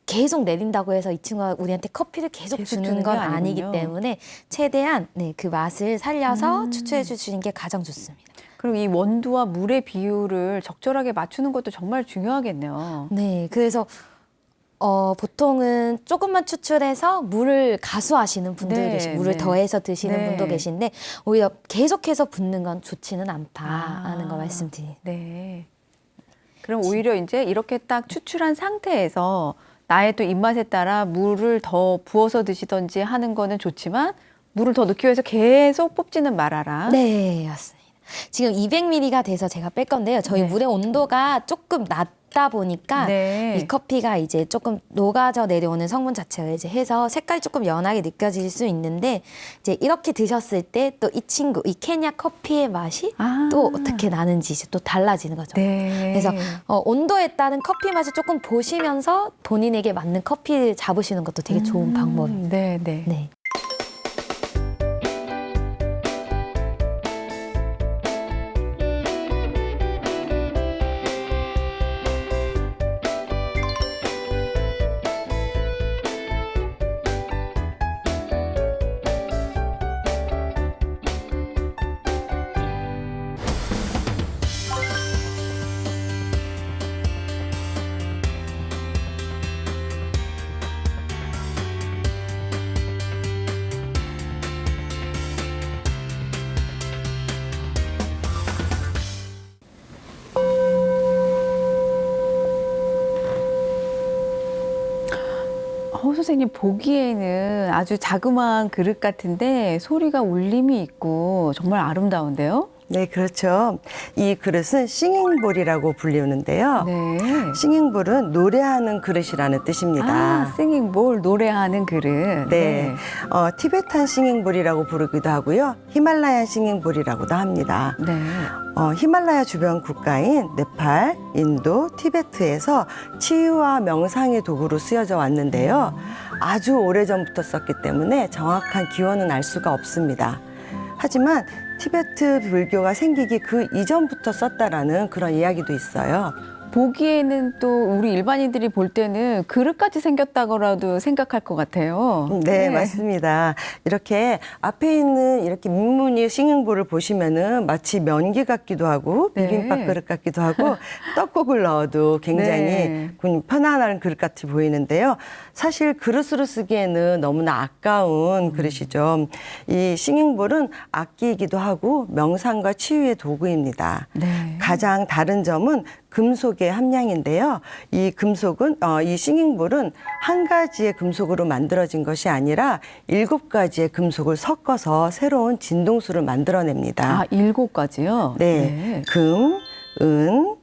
Speaker 2: 계속 내린다고 해서 이 친구가 우리한테 커피를 계속 주는 건
Speaker 1: 게
Speaker 2: 아니기
Speaker 1: 아니군요.
Speaker 2: 때문에 최대한 네, 그 맛을 살려서 추출해 주시는 게 가장 좋습니다.
Speaker 1: 그리고 이 원두와 물의 비율을 적절하게 맞추는 것도 정말 중요하겠네요.
Speaker 2: 네, 그래서 보통은 조금만 추출해서 물을 가수하시는 분들도
Speaker 1: 네,
Speaker 2: 계시고 물을
Speaker 1: 네.
Speaker 2: 더해서 드시는
Speaker 1: 네.
Speaker 2: 분도 계신데 오히려 계속해서 붓는 건 좋지는 않다는 거
Speaker 1: 아.
Speaker 2: 말씀드립니다.
Speaker 1: 네. 그럼 오히려 이제 이렇게 딱 추출한 상태에서 나의 또 입맛에 따라 물을 더 부어서 드시던지 하는 거는 좋지만 물을 더 넣기 위해서 계속 뽑지는 말아라.
Speaker 2: 네, 맞습니다. 지금 200ml가 돼서 제가 뺄 건데요. 저희
Speaker 1: 네.
Speaker 2: 물의 온도가 조금 낮다 보니까
Speaker 1: 네.
Speaker 2: 이 커피가 이제 조금 녹아져 내려오는 성분 자체가 이제 해서 색깔이 조금 연하게 느껴질 수 있는데 이제 이렇게 드셨을 때 또 이 친구, 이 케냐 커피의 맛이 또 어떻게 나는지 이제 또 달라지는 거죠.
Speaker 1: 네.
Speaker 2: 그래서 온도에 따른 커피 맛을 조금 보시면서 본인에게 맞는 커피를 잡으시는 것도 되게 좋은 방법입니다.
Speaker 1: 네, 네.
Speaker 2: 네.
Speaker 1: 선생님 보기에는 아주 자그마한 그릇 같은데 소리가 울림이 있고 정말 아름다운데요?
Speaker 3: 네, 그렇죠. 이 그릇은 싱잉볼이라고 불리는데요.
Speaker 1: 네.
Speaker 3: 싱잉볼은 노래하는 그릇이라는 뜻입니다.
Speaker 1: 아, 싱잉볼, 노래하는 그릇.
Speaker 3: 네. 티베탄 싱잉볼이라고 부르기도 하고요. 히말라야 싱잉볼이라고도 합니다.
Speaker 1: 네.
Speaker 3: 히말라야 주변 국가인 네팔, 인도, 티베트에서 치유와 명상의 도구로 쓰여져 왔는데요. 아주 오래전부터 썼기 때문에 정확한 기원은 알 수가 없습니다. 하지만 티베트 불교가 생기기 그 이전부터 썼다라는 그런 이야기도 있어요.
Speaker 1: 보기에는 또 우리 일반인들이 볼 때는 그릇같이 생겼다고라도 생각할 것 같아요.
Speaker 3: 네, 맞습니다. 이렇게 앞에 있는 이렇게 민무늬 싱잉볼을 보시면은 마치 면기 같기도 하고
Speaker 1: 네.
Speaker 3: 비빔밥 그릇 같기도 하고 떡국을 넣어도 굉장히
Speaker 1: 네.
Speaker 3: 편안한 그릇 같이 보이는데요. 사실 그릇으로 쓰기에는 너무나 아까운 그릇이죠. 이 싱잉볼은 악기이기도 하고 명상과 치유의 도구입니다.
Speaker 1: 네.
Speaker 3: 가장 다른 점은 금속의 함량인데요. 이 금속은 이 싱잉볼은 한 가지의 금속으로 만들어진 것이 아니라 7가지의 금속을 섞어서 새로운 진동수를 만들어냅니다.
Speaker 1: 아, 7가지요?
Speaker 3: 네. 금, 은,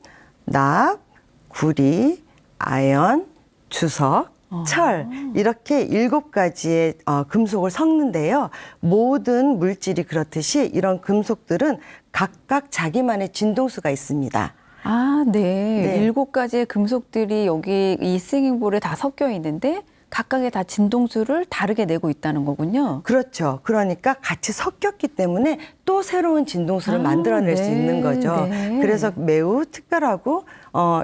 Speaker 3: 납, 구리, 아연, 주석, 철 이렇게 7가지의 금속을 섞는데요. 모든 물질이 그렇듯이 이런 금속들은 각각 자기만의 진동수가 있습니다.
Speaker 1: 아, 네.
Speaker 3: 네.
Speaker 1: 7가지의 금속들이 여기 이 싱잉볼에 다 섞여 있는데 각각의 다 진동수를 다르게 내고 있다는 거군요.
Speaker 3: 그렇죠. 그러니까 같이 섞였기 때문에 또 새로운 진동수를 만들어낼 수
Speaker 1: 네,
Speaker 3: 있는 거죠.
Speaker 1: 네.
Speaker 3: 그래서 매우 특별하고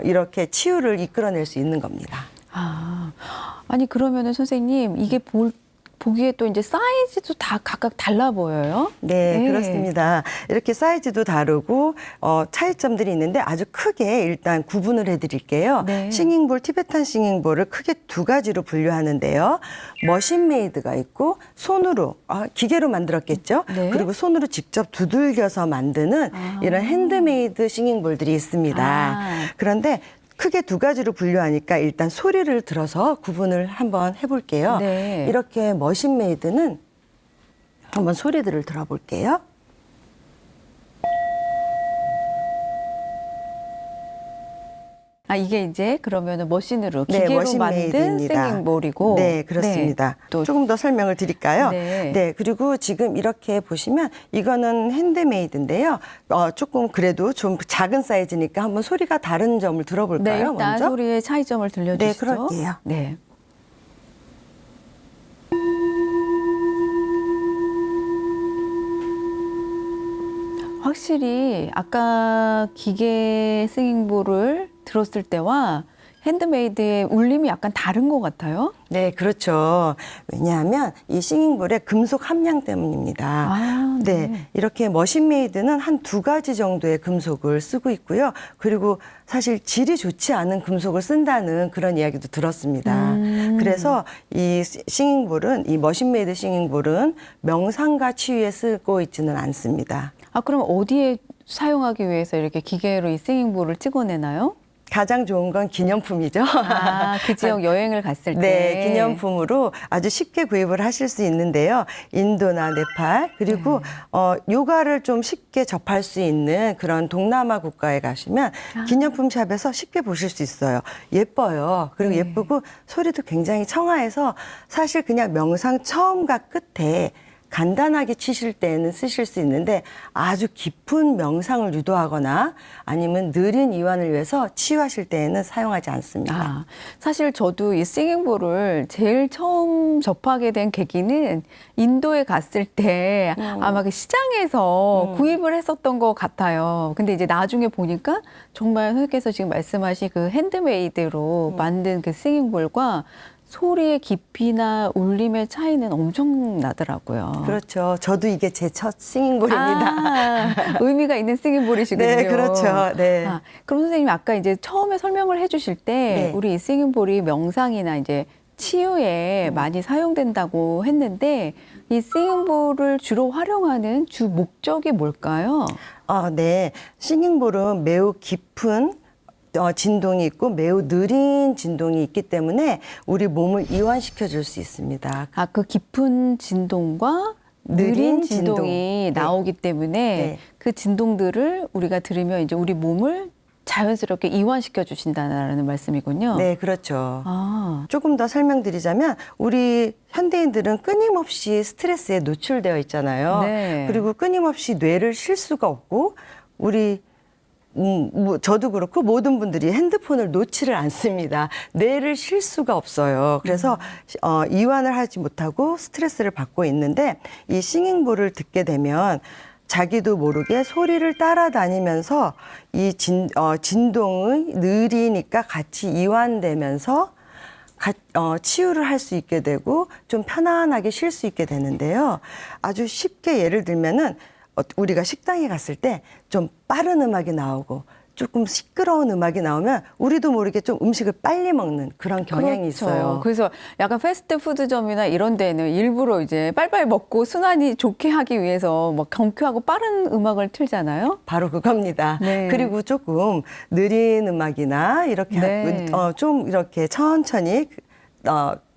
Speaker 3: 이렇게 치유를 이끌어낼 수 있는 겁니다.
Speaker 1: 아, 아니 그러면은 선생님 이게 보기에 또 이제 사이즈도 다 각각 달라 보여요?
Speaker 3: 네,
Speaker 1: 네.
Speaker 3: 그렇습니다. 이렇게 사이즈도 다르고 차이점들이 있는데 아주 크게 일단 구분을 해드릴게요.
Speaker 1: 네.
Speaker 3: 싱잉볼, 티베탄 싱잉볼을 크게 2가지로 분류하는데요. 머신메이드가 있고 손으로, 기계로 만들었겠죠.
Speaker 1: 네.
Speaker 3: 그리고 손으로 직접 두들겨서 만드는 이런 핸드메이드 싱잉볼들이 있습니다.
Speaker 1: 아.
Speaker 3: 그런데 크게 2가지로 분류하니까 일단 소리를 들어서 구분을 한번 해볼게요.
Speaker 1: 네.
Speaker 3: 이렇게 머신메이드는 한번 소리들을 들어볼게요.
Speaker 1: 아, 이게 이제 그러면은 머신으로
Speaker 3: 네,
Speaker 1: 기계로
Speaker 3: 머신
Speaker 1: 만든
Speaker 3: 메이드입니다.
Speaker 1: 싱잉볼이고.
Speaker 3: 네, 그렇습니다.
Speaker 1: 네, 또
Speaker 3: 조금 더 설명을 드릴까요?
Speaker 1: 네.
Speaker 3: 그리고 지금 이렇게 보시면 이거는 핸드메이드인데요. 조금 그래도 좀 작은 사이즈니까 한번 소리가 다른 점을
Speaker 1: 네,
Speaker 3: 들어볼까요?
Speaker 1: 일단
Speaker 3: 먼저?
Speaker 1: 소리의 차이점을 들려주시죠.
Speaker 3: 네, 그럴게요.
Speaker 1: 네. 확실히 아까 기계 싱잉볼을 들었을 때와 핸드메이드의 울림이 약간 다른 것 같아요.
Speaker 3: 네, 그렇죠. 왜냐하면 이 싱잉볼의 금속 함량 때문입니다.
Speaker 1: 아,
Speaker 3: 네. 이렇게 머신메이드는 한 2가지 정도의 금속을 쓰고 있고요. 그리고 사실 질이 좋지 않은 금속을 쓴다는 그런 이야기도 들었습니다. 그래서 이 싱잉볼은, 이 머신메이드 싱잉볼은 명상과 치유에 쓰고 있지는 않습니다.
Speaker 1: 아, 그럼 어디에 사용하기 위해서 이렇게 기계로 이 싱잉볼을 찍어내나요?
Speaker 3: 가장 좋은 건 기념품이죠.
Speaker 1: 아, 그 지역 여행을 갔을 때.
Speaker 3: 네, 기념품으로 아주 쉽게 구입을 하실 수 있는데요. 인도나 네팔, 그리고 요가를 좀 쉽게 접할 수 있는 그런 동남아 국가에 가시면 기념품 샵에서 쉽게 보실 수 있어요. 예뻐요. 그리고 예쁘고 소리도 굉장히 청아해서 사실 그냥 명상 처음과 끝에 간단하게 치실 때는 쓰실 수 있는데 아주 깊은 명상을 유도하거나 아니면 느린 이완을 위해서 치유하실 때에는 사용하지 않습니다.
Speaker 1: 아, 사실 저도 이 싱잉볼을 제일 처음 접하게 된 계기는 인도에 갔을 때 아마 그 시장에서 구입을 했었던 것 같아요. 근데 이제 나중에 보니까 정말 선생님께서 지금 말씀하신 그 핸드메이드로 만든 그 싱잉볼과 소리의 깊이나 울림의 차이는 엄청 나더라고요.
Speaker 3: 그렇죠. 저도 이게 제 첫 싱잉볼입니다.
Speaker 1: 아, 의미가 있는 싱잉볼이시군요.
Speaker 3: 네, 그렇죠. 네.
Speaker 1: 아, 그럼 선생님 아까 이제 처음에 설명을 해주실 때
Speaker 3: 네.
Speaker 1: 우리 이 싱잉볼이 명상이나 이제 치유에 많이 사용된다고 했는데 이 싱잉볼을 주로 활용하는 주 목적이 뭘까요?
Speaker 3: 네. 싱잉볼은 매우 깊은 진동이 있고 매우 느린 진동이 있기 때문에 우리 몸을 이완시켜 줄 수 있습니다.
Speaker 1: 아, 그 깊은 진동과 느린
Speaker 3: 느린
Speaker 1: 진동이
Speaker 3: 진동.
Speaker 1: 나오기 때문에
Speaker 3: 네.
Speaker 1: 그 진동들을 우리가 들으면 이제 우리 몸을 자연스럽게 이완시켜 주신다는 말씀이군요.
Speaker 3: 네, 그렇죠.
Speaker 1: 아,
Speaker 3: 조금 더 설명드리자면 우리 현대인들은 끊임없이 스트레스에 노출되어 있잖아요.
Speaker 1: 네.
Speaker 3: 그리고 끊임없이 뇌를 쉴 수가 없고 우리 저도 그렇고 모든 분들이 핸드폰을 놓지를 않습니다. 뇌를 쉴 수가 없어요. 그래서 이완을 하지 못하고 스트레스를 받고 있는데 이 싱잉볼을 듣게 되면 자기도 모르게 소리를 따라다니면서 이 진동의 느리니까 같이 이완되면서 치유를 할 수 있게 되고 좀 편안하게 쉴 수 있게 되는데요. 아주 쉽게 예를 들면은 우리가 식당에 갔을 때 좀 빠른 음악이 나오고 조금 시끄러운 음악이 나오면 우리도 모르게 좀 음식을 빨리 먹는 그런 경향이
Speaker 1: 그렇죠.
Speaker 3: 있어요.
Speaker 1: 그래서 약간 패스트푸드점이나 이런 데는 일부러 이제 빨리빨리 먹고 순환이 좋게 하기 위해서 막 경쾌하고 빠른 음악을 틀잖아요.
Speaker 3: 바로 그겁니다.
Speaker 1: 네.
Speaker 3: 그리고 조금 느린 음악이나 이렇게
Speaker 1: 네.
Speaker 3: 좀 이렇게 천천히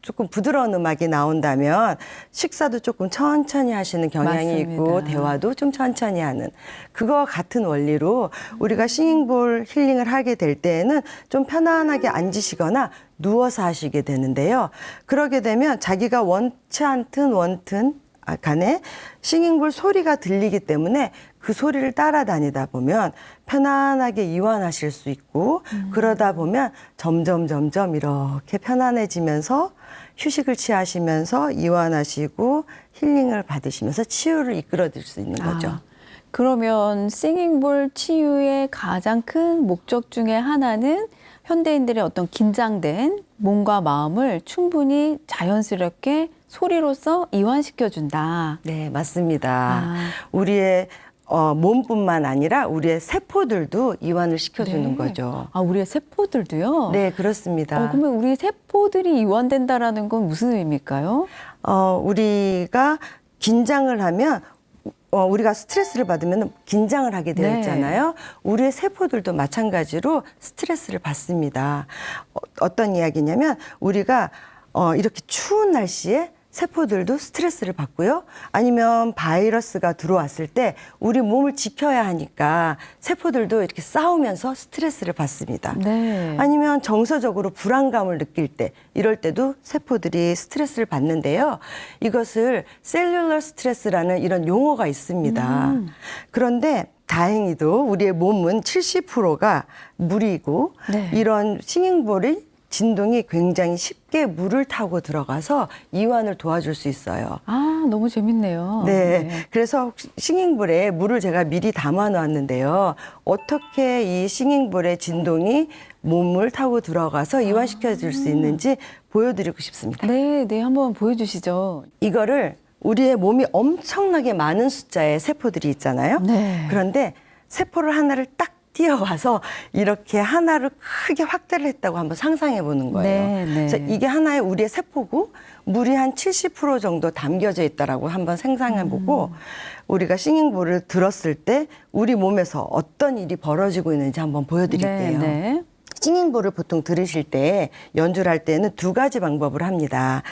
Speaker 3: 조금 부드러운 음악이 나온다면 식사도 조금 천천히 하시는 경향이
Speaker 1: 맞습니다.
Speaker 3: 있고 대화도 좀 천천히 하는 그거와 같은 원리로 우리가 싱잉볼 힐링을 하게 될 때에는 좀 편안하게 앉으시거나 누워서 하시게 되는데요. 그러게 되면 자기가 원치 않든 원튼 간에 싱잉볼 소리가 들리기 때문에 그 소리를 따라다니다 보면 편안하게 이완하실 수 있고 그러다 보면 점점 이렇게 편안해지면서 휴식을 취하시면서 이완하시고 힐링을 받으시면서 치유를 이끌어줄 수 있는 거죠.
Speaker 1: 아, 그러면 싱잉볼 치유의 가장 큰 목적 중에 하나는 현대인들의 어떤 긴장된 몸과 마음을 충분히 자연스럽게 소리로서 이완시켜준다.
Speaker 3: 네, 맞습니다.
Speaker 1: 아.
Speaker 3: 우리의 몸뿐만 아니라 우리의 세포들도 이완을 시켜주는
Speaker 1: 네.
Speaker 3: 거죠.
Speaker 1: 아, 우리의 세포들도요?
Speaker 3: 네, 그렇습니다.
Speaker 1: 그러면 우리 세포들이 이완된다라는 건 무슨 의미일까요?
Speaker 3: 우리가 긴장을 하면 우리가 스트레스를 받으면 긴장을 하게 되어
Speaker 1: 네.
Speaker 3: 있잖아요. 우리의 세포들도 마찬가지로 스트레스를 받습니다. 어떤 이야기냐면 우리가 이렇게 추운 날씨에 세포들도 스트레스를 받고요. 아니면 바이러스가 들어왔을 때 우리 몸을 지켜야 하니까 세포들도 이렇게 싸우면서 스트레스를 받습니다.
Speaker 1: 네.
Speaker 3: 아니면 정서적으로 불안감을 느낄 때 이럴 때도 세포들이 스트레스를 받는데요. 이것을 셀룰러 스트레스라는 이런 용어가 있습니다. 그런데 다행히도 우리의 몸은 70%가 물이고
Speaker 1: 네.
Speaker 3: 이런 싱잉볼이 진동이 굉장히 쉽게 물을 타고 들어가서 이완을 도와줄 수 있어요.
Speaker 1: 아, 너무 재밌네요.
Speaker 3: 네. 그래서 싱잉볼에 물을 제가 미리 담아 놨는데요. 어떻게 이 싱잉볼의 진동이 몸을 타고 들어가서 이완시켜 줄 수 있는지 보여드리고 싶습니다.
Speaker 1: 네, 네, 한번 보여주시죠.
Speaker 3: 이거를 우리의 몸이 엄청나게 많은 숫자의 세포들이 있잖아요.
Speaker 1: 네.
Speaker 3: 그런데 세포를 하나를 딱 띄어와서 이렇게 하나를 크게 확대를 했다고 한번 상상해 보는 거예요.
Speaker 1: 네, 네.
Speaker 3: 그래서 이게 하나의 우리의 세포고 물이 한 70% 정도 담겨져 있다라고 한번 상상해 보고 우리가 싱잉볼을 들었을 때 우리 몸에서 어떤 일이 벌어지고 있는지 한번 보여드릴게요.
Speaker 1: 네, 네.
Speaker 3: 싱잉볼을 보통 들으실 때 연주를 할 때는 두 가지 방법을 합니다.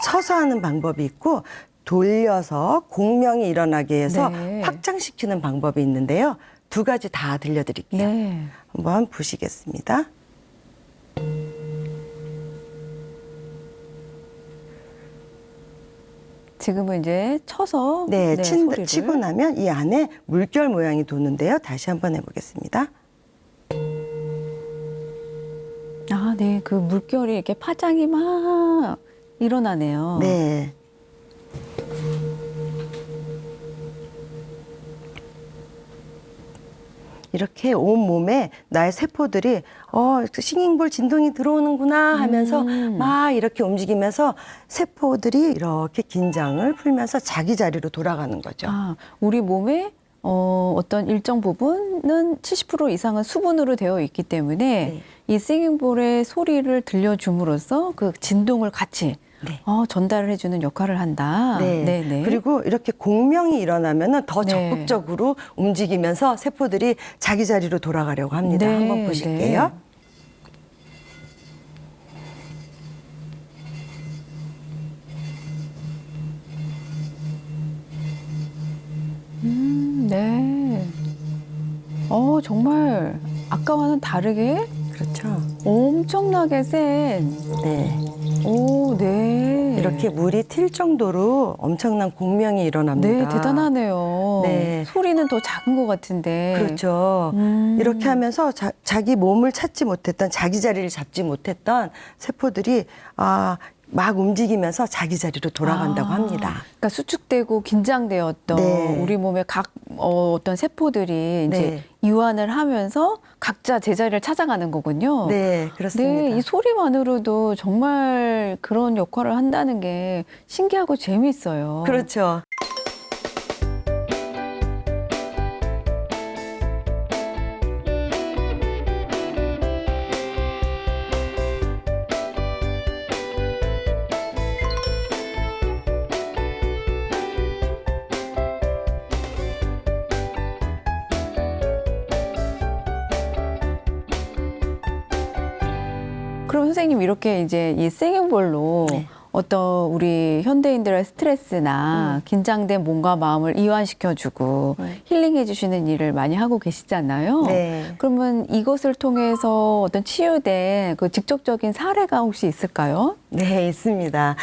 Speaker 3: 서서 하는 방법이 있고 돌려서 공명이 일어나게 해서
Speaker 1: 네.
Speaker 3: 확장시키는 방법이 있는데요. 두 가지 다 들려드릴게요.
Speaker 1: 네.
Speaker 3: 한번 보시겠습니다.
Speaker 1: 지금은 이제 쳐서
Speaker 3: 네,
Speaker 1: 소리를.
Speaker 3: 치고 나면 이 안에 물결 모양이 도는데요. 다시 한번 해보겠습니다.
Speaker 1: 아, 네, 그 물결이 이렇게 파장이 막 일어나네요.
Speaker 3: 네. 이렇게 온 몸에 나의 세포들이 싱잉볼 진동이 들어오는구나 하면서 막 이렇게 움직이면서 세포들이 이렇게 긴장을 풀면서 자기 자리로 돌아가는 거죠.
Speaker 1: 아, 우리 몸에 어떤 일정 부분은 70% 이상은 수분으로 되어 있기 때문에
Speaker 3: 네.
Speaker 1: 이 싱잉볼의 소리를 들려줌으로써 그 진동을 같이
Speaker 3: 네.
Speaker 1: 전달을 해주는 역할을 한다.
Speaker 3: 네.
Speaker 1: 네.
Speaker 3: 그리고 이렇게 공명이 일어나면은 더
Speaker 1: 네.
Speaker 3: 적극적으로 움직이면서 세포들이 자기 자리로 돌아가려고 합니다.
Speaker 1: 네,
Speaker 3: 한번 보실게요.
Speaker 1: 네. 정말 아까와는 다르게
Speaker 3: 그렇죠.
Speaker 1: 엄청나게 센.
Speaker 3: 네.
Speaker 1: 오, 네.
Speaker 3: 이렇게 물이 튈 정도로 엄청난 공명이 일어납니다.
Speaker 1: 네, 대단하네요.
Speaker 3: 네.
Speaker 1: 소리는 더 작은 것 같은데.
Speaker 3: 그렇죠. 이렇게 하면서 자기 몸을 찾지 못했던, 자기 자리를 잡지 못했던 세포들이 막 움직이면서 자기 자리로 돌아간다고 합니다.
Speaker 1: 그러니까 수축되고 긴장되었던
Speaker 3: 네.
Speaker 1: 우리 몸의 각 어떤 세포들이 이제
Speaker 3: 네.
Speaker 1: 이완을 하면서 각자 제자리를 찾아가는 거군요.
Speaker 3: 네, 그렇습니다.
Speaker 1: 네, 이 소리만으로도 정말 그런 역할을 한다는 게 신기하고 재미있어요.
Speaker 3: 그렇죠.
Speaker 1: 그럼 선생님 이렇게 이제 이 싱잉볼로
Speaker 3: 네.
Speaker 1: 어떤 우리 현대인들의 스트레스나 긴장된 몸과 마음을 이완시켜주고 힐링해주시는 일을 많이 하고 계시잖아요.
Speaker 3: 네.
Speaker 1: 그러면 이것을 통해서 어떤 치유된 그 직접적인 사례가 혹시 있을까요?
Speaker 3: 네, 있습니다.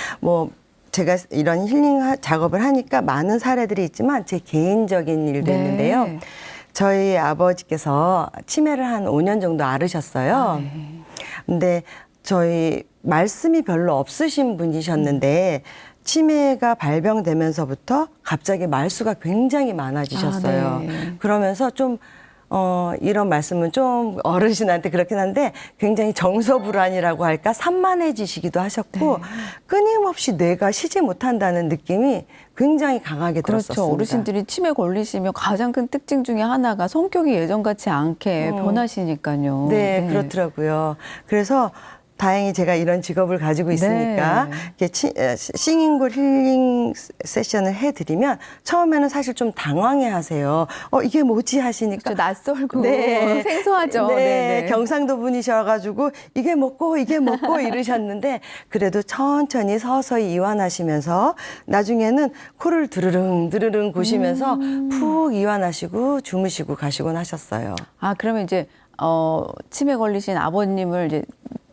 Speaker 3: 제가 이런 힐링 작업을 하니까 많은 사례들이 있지만 제 개인적인 일도
Speaker 1: 네.
Speaker 3: 있는데요. 저희 아버지께서 치매를 한 5년 정도 앓으셨어요.
Speaker 1: 네.
Speaker 3: 근데 저희 말씀이 별로 없으신 분이셨는데 치매가 발병되면서부터 갑자기 말수가 굉장히 많아지셨어요.
Speaker 1: 아, 네.
Speaker 3: 그러면서 좀 이런 말씀은 좀 어르신한테 그렇긴 한데 굉장히 정서불안이라고 할까 산만해지시기도 하셨고
Speaker 1: 네.
Speaker 3: 끊임없이 뇌가 쉬지 못한다는 느낌이 굉장히 강하게
Speaker 1: 그렇죠.
Speaker 3: 들었었습니다.
Speaker 1: 어르신들이 치매 걸리시면 가장 큰 특징 중에 하나가 성격이 예전 같지 않게 변하시니까요.
Speaker 3: 네, 그렇더라고요. 그래서 다행히 제가 이런 직업을 가지고 있으니까
Speaker 1: 네.
Speaker 3: 이렇게 싱잉볼 힐링 세션을 해드리면 처음에는 사실 좀 당황해하세요. 이게 뭐지 하시니까
Speaker 1: 좀 낯설고
Speaker 3: 네.
Speaker 1: 생소하죠.
Speaker 3: 네,
Speaker 1: 네네.
Speaker 3: 경상도 분이셔가지고 이게 먹고 이러셨는데 그래도 천천히 서서히 이완하시면서 나중에는 코를 드르릉 고시면서 푹 이완하시고 주무시고 가시곤 하셨어요.
Speaker 1: 아, 그러면 이제 치매 걸리신 아버님을 이제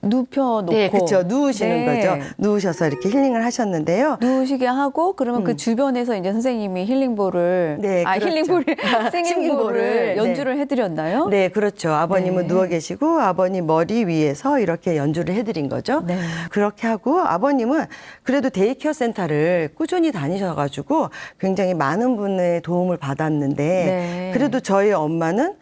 Speaker 1: 눕혀놓고
Speaker 3: 네, 그렇죠. 누우시는
Speaker 1: 네.
Speaker 3: 거죠. 누우셔서 이렇게 힐링을 하셨는데요.
Speaker 1: 누우시게 하고 그러면 그 주변에서 이제 선생님이 힐링볼을
Speaker 3: 네, 그렇죠.
Speaker 1: 힐링볼을
Speaker 3: 싱잉볼을,
Speaker 1: 싱잉볼을 연주를 해드렸나요?
Speaker 3: 네, 그렇죠. 아버님은
Speaker 1: 네.
Speaker 3: 누워 계시고 아버님 머리 위에서 이렇게 연주를 해드린 거죠.
Speaker 1: 네.
Speaker 3: 그렇게 하고 아버님은 그래도 데이케어 센터를 꾸준히 다니셔가지고 굉장히 많은 분의 도움을 받았는데
Speaker 1: 네.
Speaker 3: 그래도 저희 엄마는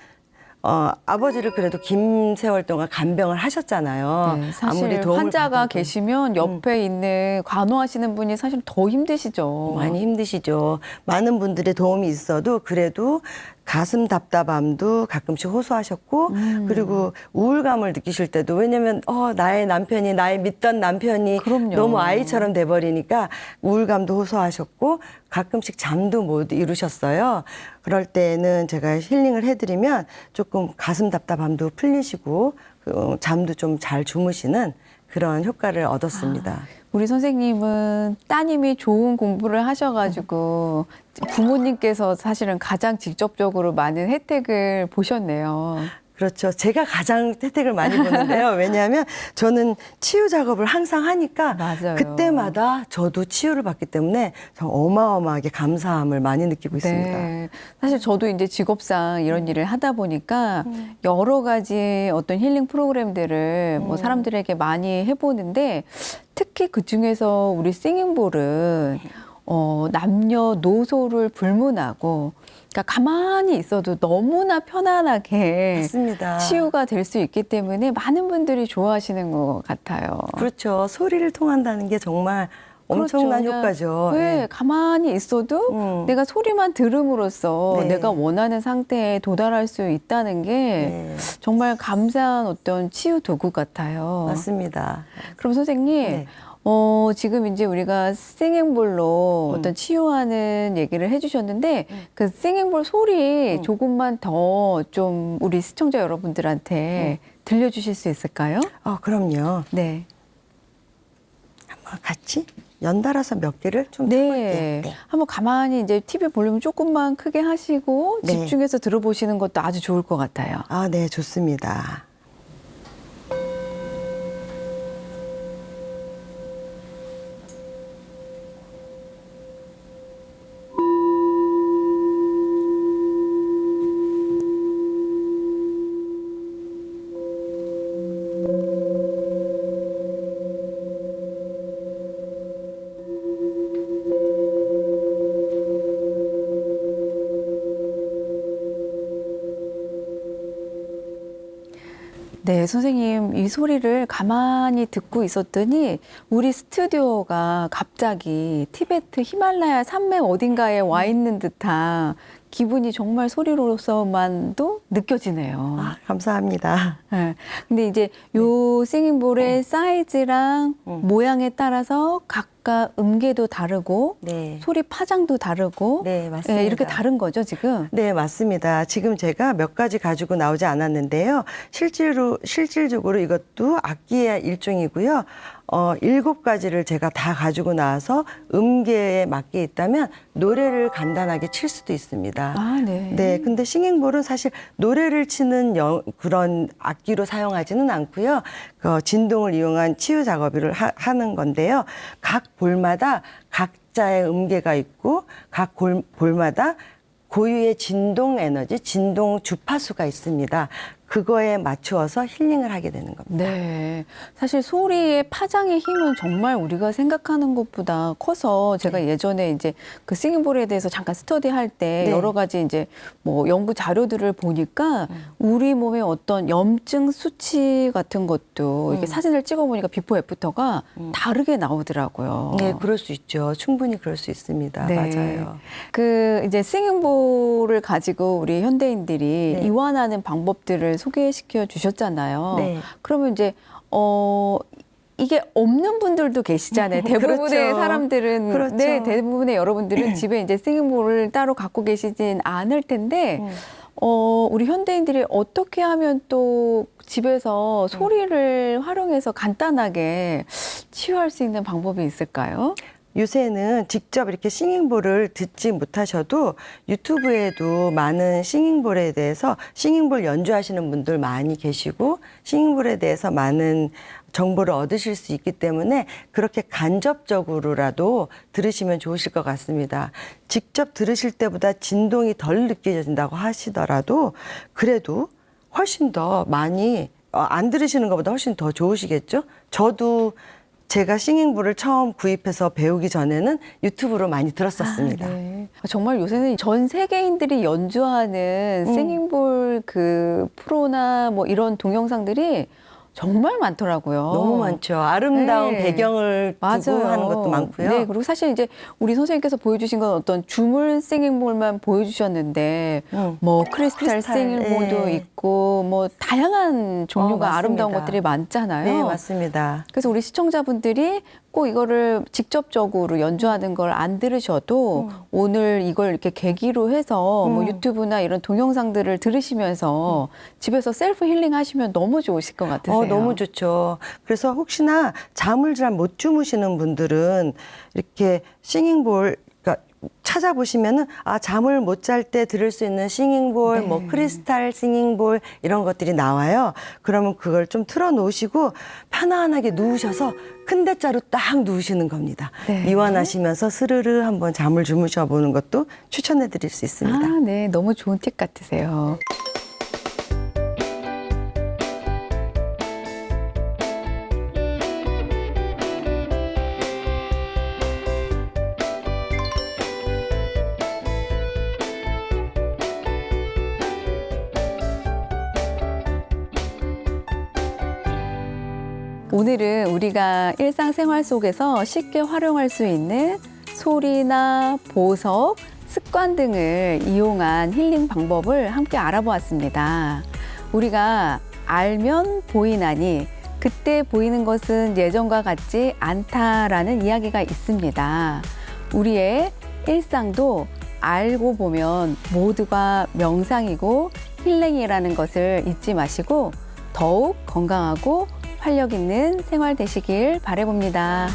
Speaker 3: 아버지를 그래도 긴 세월 동안 간병을 하셨잖아요.
Speaker 1: 네, 사실
Speaker 3: 아무리 도움을
Speaker 1: 환자가
Speaker 3: 받아도.
Speaker 1: 계시면 옆에 있는 간호하시는 분이 사실 더 힘드시죠.
Speaker 3: 많이 힘드시죠. 많은 분들의 도움이 있어도 그래도 가슴 답답함도 가끔씩 호소하셨고 그리고 우울감을 느끼실 때도 왜냐면 나의 남편이 나의 믿던 남편이
Speaker 1: 그럼요.
Speaker 3: 너무 아이처럼 돼버리니까 우울감도 호소하셨고 가끔씩 잠도 못 이루셨어요. 그럴 때는 제가 힐링을 해드리면 조금 가슴 답답함도 풀리시고 잠도 좀 잘 주무시는 그런 효과를 얻었습니다.
Speaker 1: 우리 선생님은 따님이 좋은 공부를 하셔가지고 부모님께서 사실은 가장 직접적으로 많은 혜택을 보셨네요.
Speaker 3: 그렇죠. 제가 가장 혜택을 많이 보는데요. 왜냐하면 저는 치유 작업을 항상 하니까
Speaker 1: 맞아요.
Speaker 3: 그때마다 저도 치유를 받기 때문에 참 어마어마하게 감사함을 많이 느끼고 있습니다.
Speaker 1: 네. 사실 저도 이제 직업상 이런 일을 하다 보니까 여러 가지 어떤 힐링 프로그램들을 뭐 사람들에게 많이 해보는데 특히 그 중에서 우리 싱잉볼은 남녀노소를 불문하고 그러니까 가만히 있어도 너무나 편안하게
Speaker 3: 맞습니다.
Speaker 1: 치유가 될 수 있기 때문에 많은 분들이 좋아하시는 것 같아요.
Speaker 3: 그렇죠. 소리를 통한다는 게 정말 엄청난
Speaker 1: 그렇죠.
Speaker 3: 효과죠.
Speaker 1: 왜
Speaker 3: 네.
Speaker 1: 가만히 있어도 내가 소리만 들음으로써
Speaker 3: 네.
Speaker 1: 내가 원하는 상태에 도달할 수 있다는 게
Speaker 3: 네.
Speaker 1: 정말 감사한 어떤 치유 도구 같아요.
Speaker 3: 맞습니다.
Speaker 1: 그럼 선생님,
Speaker 3: 네.
Speaker 1: 지금 이제 우리가 싱잉볼로 어떤 치유하는 얘기를 해주셨는데 그 싱잉볼 소리 조금만 더 좀 우리 시청자 여러분들한테 들려주실 수 있을까요?
Speaker 3: 그럼요.
Speaker 1: 네.
Speaker 3: 한번 같이 연달아서 몇 개를 좀
Speaker 1: 네.
Speaker 3: 쳐볼게요. 네.
Speaker 1: 한번 가만히 이제 TV 볼륨 조금만 크게 하시고
Speaker 3: 네.
Speaker 1: 집중해서 들어보시는 것도 아주 좋을 것 같아요.
Speaker 3: 네, 좋습니다.
Speaker 1: 네, 선생님, 이 소리를 가만히 듣고 있었더니 우리 스튜디오가 갑자기 티베트 히말라야 산맥 어딘가에 와 있는 듯한 기분이 정말 소리로서만도 느껴지네요.
Speaker 3: 감사합니다.
Speaker 1: 네. 근데 이제 요 싱잉볼의 사이즈랑 모양에 따라서 각각 음계도 다르고
Speaker 3: 네.
Speaker 1: 소리 파장도 다르고
Speaker 3: 네, 맞습니다.
Speaker 1: 이렇게 다른 거죠, 지금?
Speaker 3: 네, 맞습니다. 지금 제가 몇 가지 가지고 나오지 않았는데요. 실질적으로 이것도 악기의 일종이고요. 7가지를 제가 다 가지고 나와서 음계에 맞게 있다면 노래를 간단하게 칠 수도 있습니다.
Speaker 1: 아, 네.
Speaker 3: 네, 근데 싱잉볼은 사실 노래를 치는 그런 악기로 사용하지는 않고요. 진동을 이용한 치유 작업을 하는 건데요. 각 볼마다 각자의 음계가 있고 각 볼마다 고유의 진동 에너지, 진동 주파수가 있습니다. 그거에 맞추어서 힐링을 하게 되는 겁니다.
Speaker 1: 네. 사실 소리의 파장의 힘은 정말 우리가 생각하는 것보다 커서 제가 예전에 이제 그 싱잉볼에 대해서 잠깐 스터디할 때
Speaker 3: 네.
Speaker 1: 여러 가지 이제 뭐 연구 자료들을 보니까 우리 몸의 어떤 염증 수치 같은 것도 이렇게 사진을 찍어보니까 비포 애프터가 다르게 나오더라고요.
Speaker 3: 네, 그럴 수 있죠. 충분히 그럴 수 있습니다.
Speaker 1: 네.
Speaker 3: 맞아요.
Speaker 1: 그 이제 싱잉볼을 가지고 우리 현대인들이
Speaker 3: 네.
Speaker 1: 이완하는 방법들을 방법을 소개시켜 주셨잖아요.
Speaker 3: 네.
Speaker 1: 그러면 이제 이게 없는 분들도 계시잖아요. 대부분의
Speaker 3: 그렇죠.
Speaker 1: 사람들은
Speaker 3: 그렇죠.
Speaker 1: 네, 대부분의 여러분들은 집에 이제 싱잉볼을 따로 갖고 계시진 않을 텐데 우리 현대인들이 어떻게 하면 또 집에서 소리를 활용해서 간단하게 치유할 수 있는 방법이 있을까요?
Speaker 3: 요새는 직접 이렇게 싱잉볼을 듣지 못하셔도 유튜브에도 많은 싱잉볼에 대해서 싱잉볼 연주하시는 분들 많이 계시고 싱잉볼에 대해서 많은 정보를 얻으실 수 있기 때문에 그렇게 간접적으로라도 들으시면 좋으실 것 같습니다. 직접 들으실 때보다 진동이 덜 느껴진다고 하시더라도 그래도 훨씬 더 많이 안 들으시는 것보다 훨씬 더 좋으시겠죠? 저도 제가 싱잉볼을 처음 구입해서 배우기 전에는 유튜브로 많이 들었었습니다.
Speaker 1: 네. 정말 요새는 전 세계인들이 연주하는 싱잉볼 그 프로나 뭐 이런 동영상들이 정말 많더라고요.
Speaker 3: 너무 많죠. 아름다운
Speaker 1: 네.
Speaker 3: 배경을 두고
Speaker 1: 맞아요.
Speaker 3: 하는 것도 많고요.
Speaker 1: 네, 그리고 사실 이제 우리 선생님께서 보여주신 건 어떤 주물 싱잉볼만 보여주셨는데 뭐 크리스탈 싱잉볼도
Speaker 3: 네.
Speaker 1: 있고 뭐 다양한 종류가
Speaker 3: 맞습니다.
Speaker 1: 아름다운 것들이 많잖아요.
Speaker 3: 네, 맞습니다.
Speaker 1: 그래서 우리 시청자분들이 꼭 이거를 직접적으로 연주하는 걸 안 들으셔도 오늘 이걸 이렇게 계기로 해서 뭐 유튜브나 이런 동영상들을 들으시면서 집에서 셀프 힐링 하시면 너무 좋으실 것 같으세요.
Speaker 3: 너무 좋죠. 그래서 혹시나 잠을 잘 못 주무시는 분들은 이렇게 싱잉볼 찾아보시면은 잠을 못 잘 때 들을 수 있는 싱잉볼, 뭐 크리스탈 싱잉볼 이런 것들이 나와요. 그러면 그걸 좀 틀어 놓으시고 편안하게 누우셔서 큰 대자로 딱 누우시는 겁니다.
Speaker 1: 네.
Speaker 3: 이완하시면서 스르르 한번 잠을 주무셔 보는 것도 추천해 드릴 수 있습니다.
Speaker 1: 아, 네. 너무 좋은 팁 같으세요. 오늘은 우리가 일상생활 속에서 쉽게 활용할 수 있는 소리나 보석, 습관 등을 이용한 힐링 방법을 함께 알아보았습니다. 우리가 알면 보이나니 그때 보이는 것은 예전과 같지 않다라는 이야기가 있습니다. 우리의 일상도 알고 보면 모두가 명상이고 힐링이라는 것을 잊지 마시고 더욱 건강하고 활력 있는 생활 되시길 바라봅니다.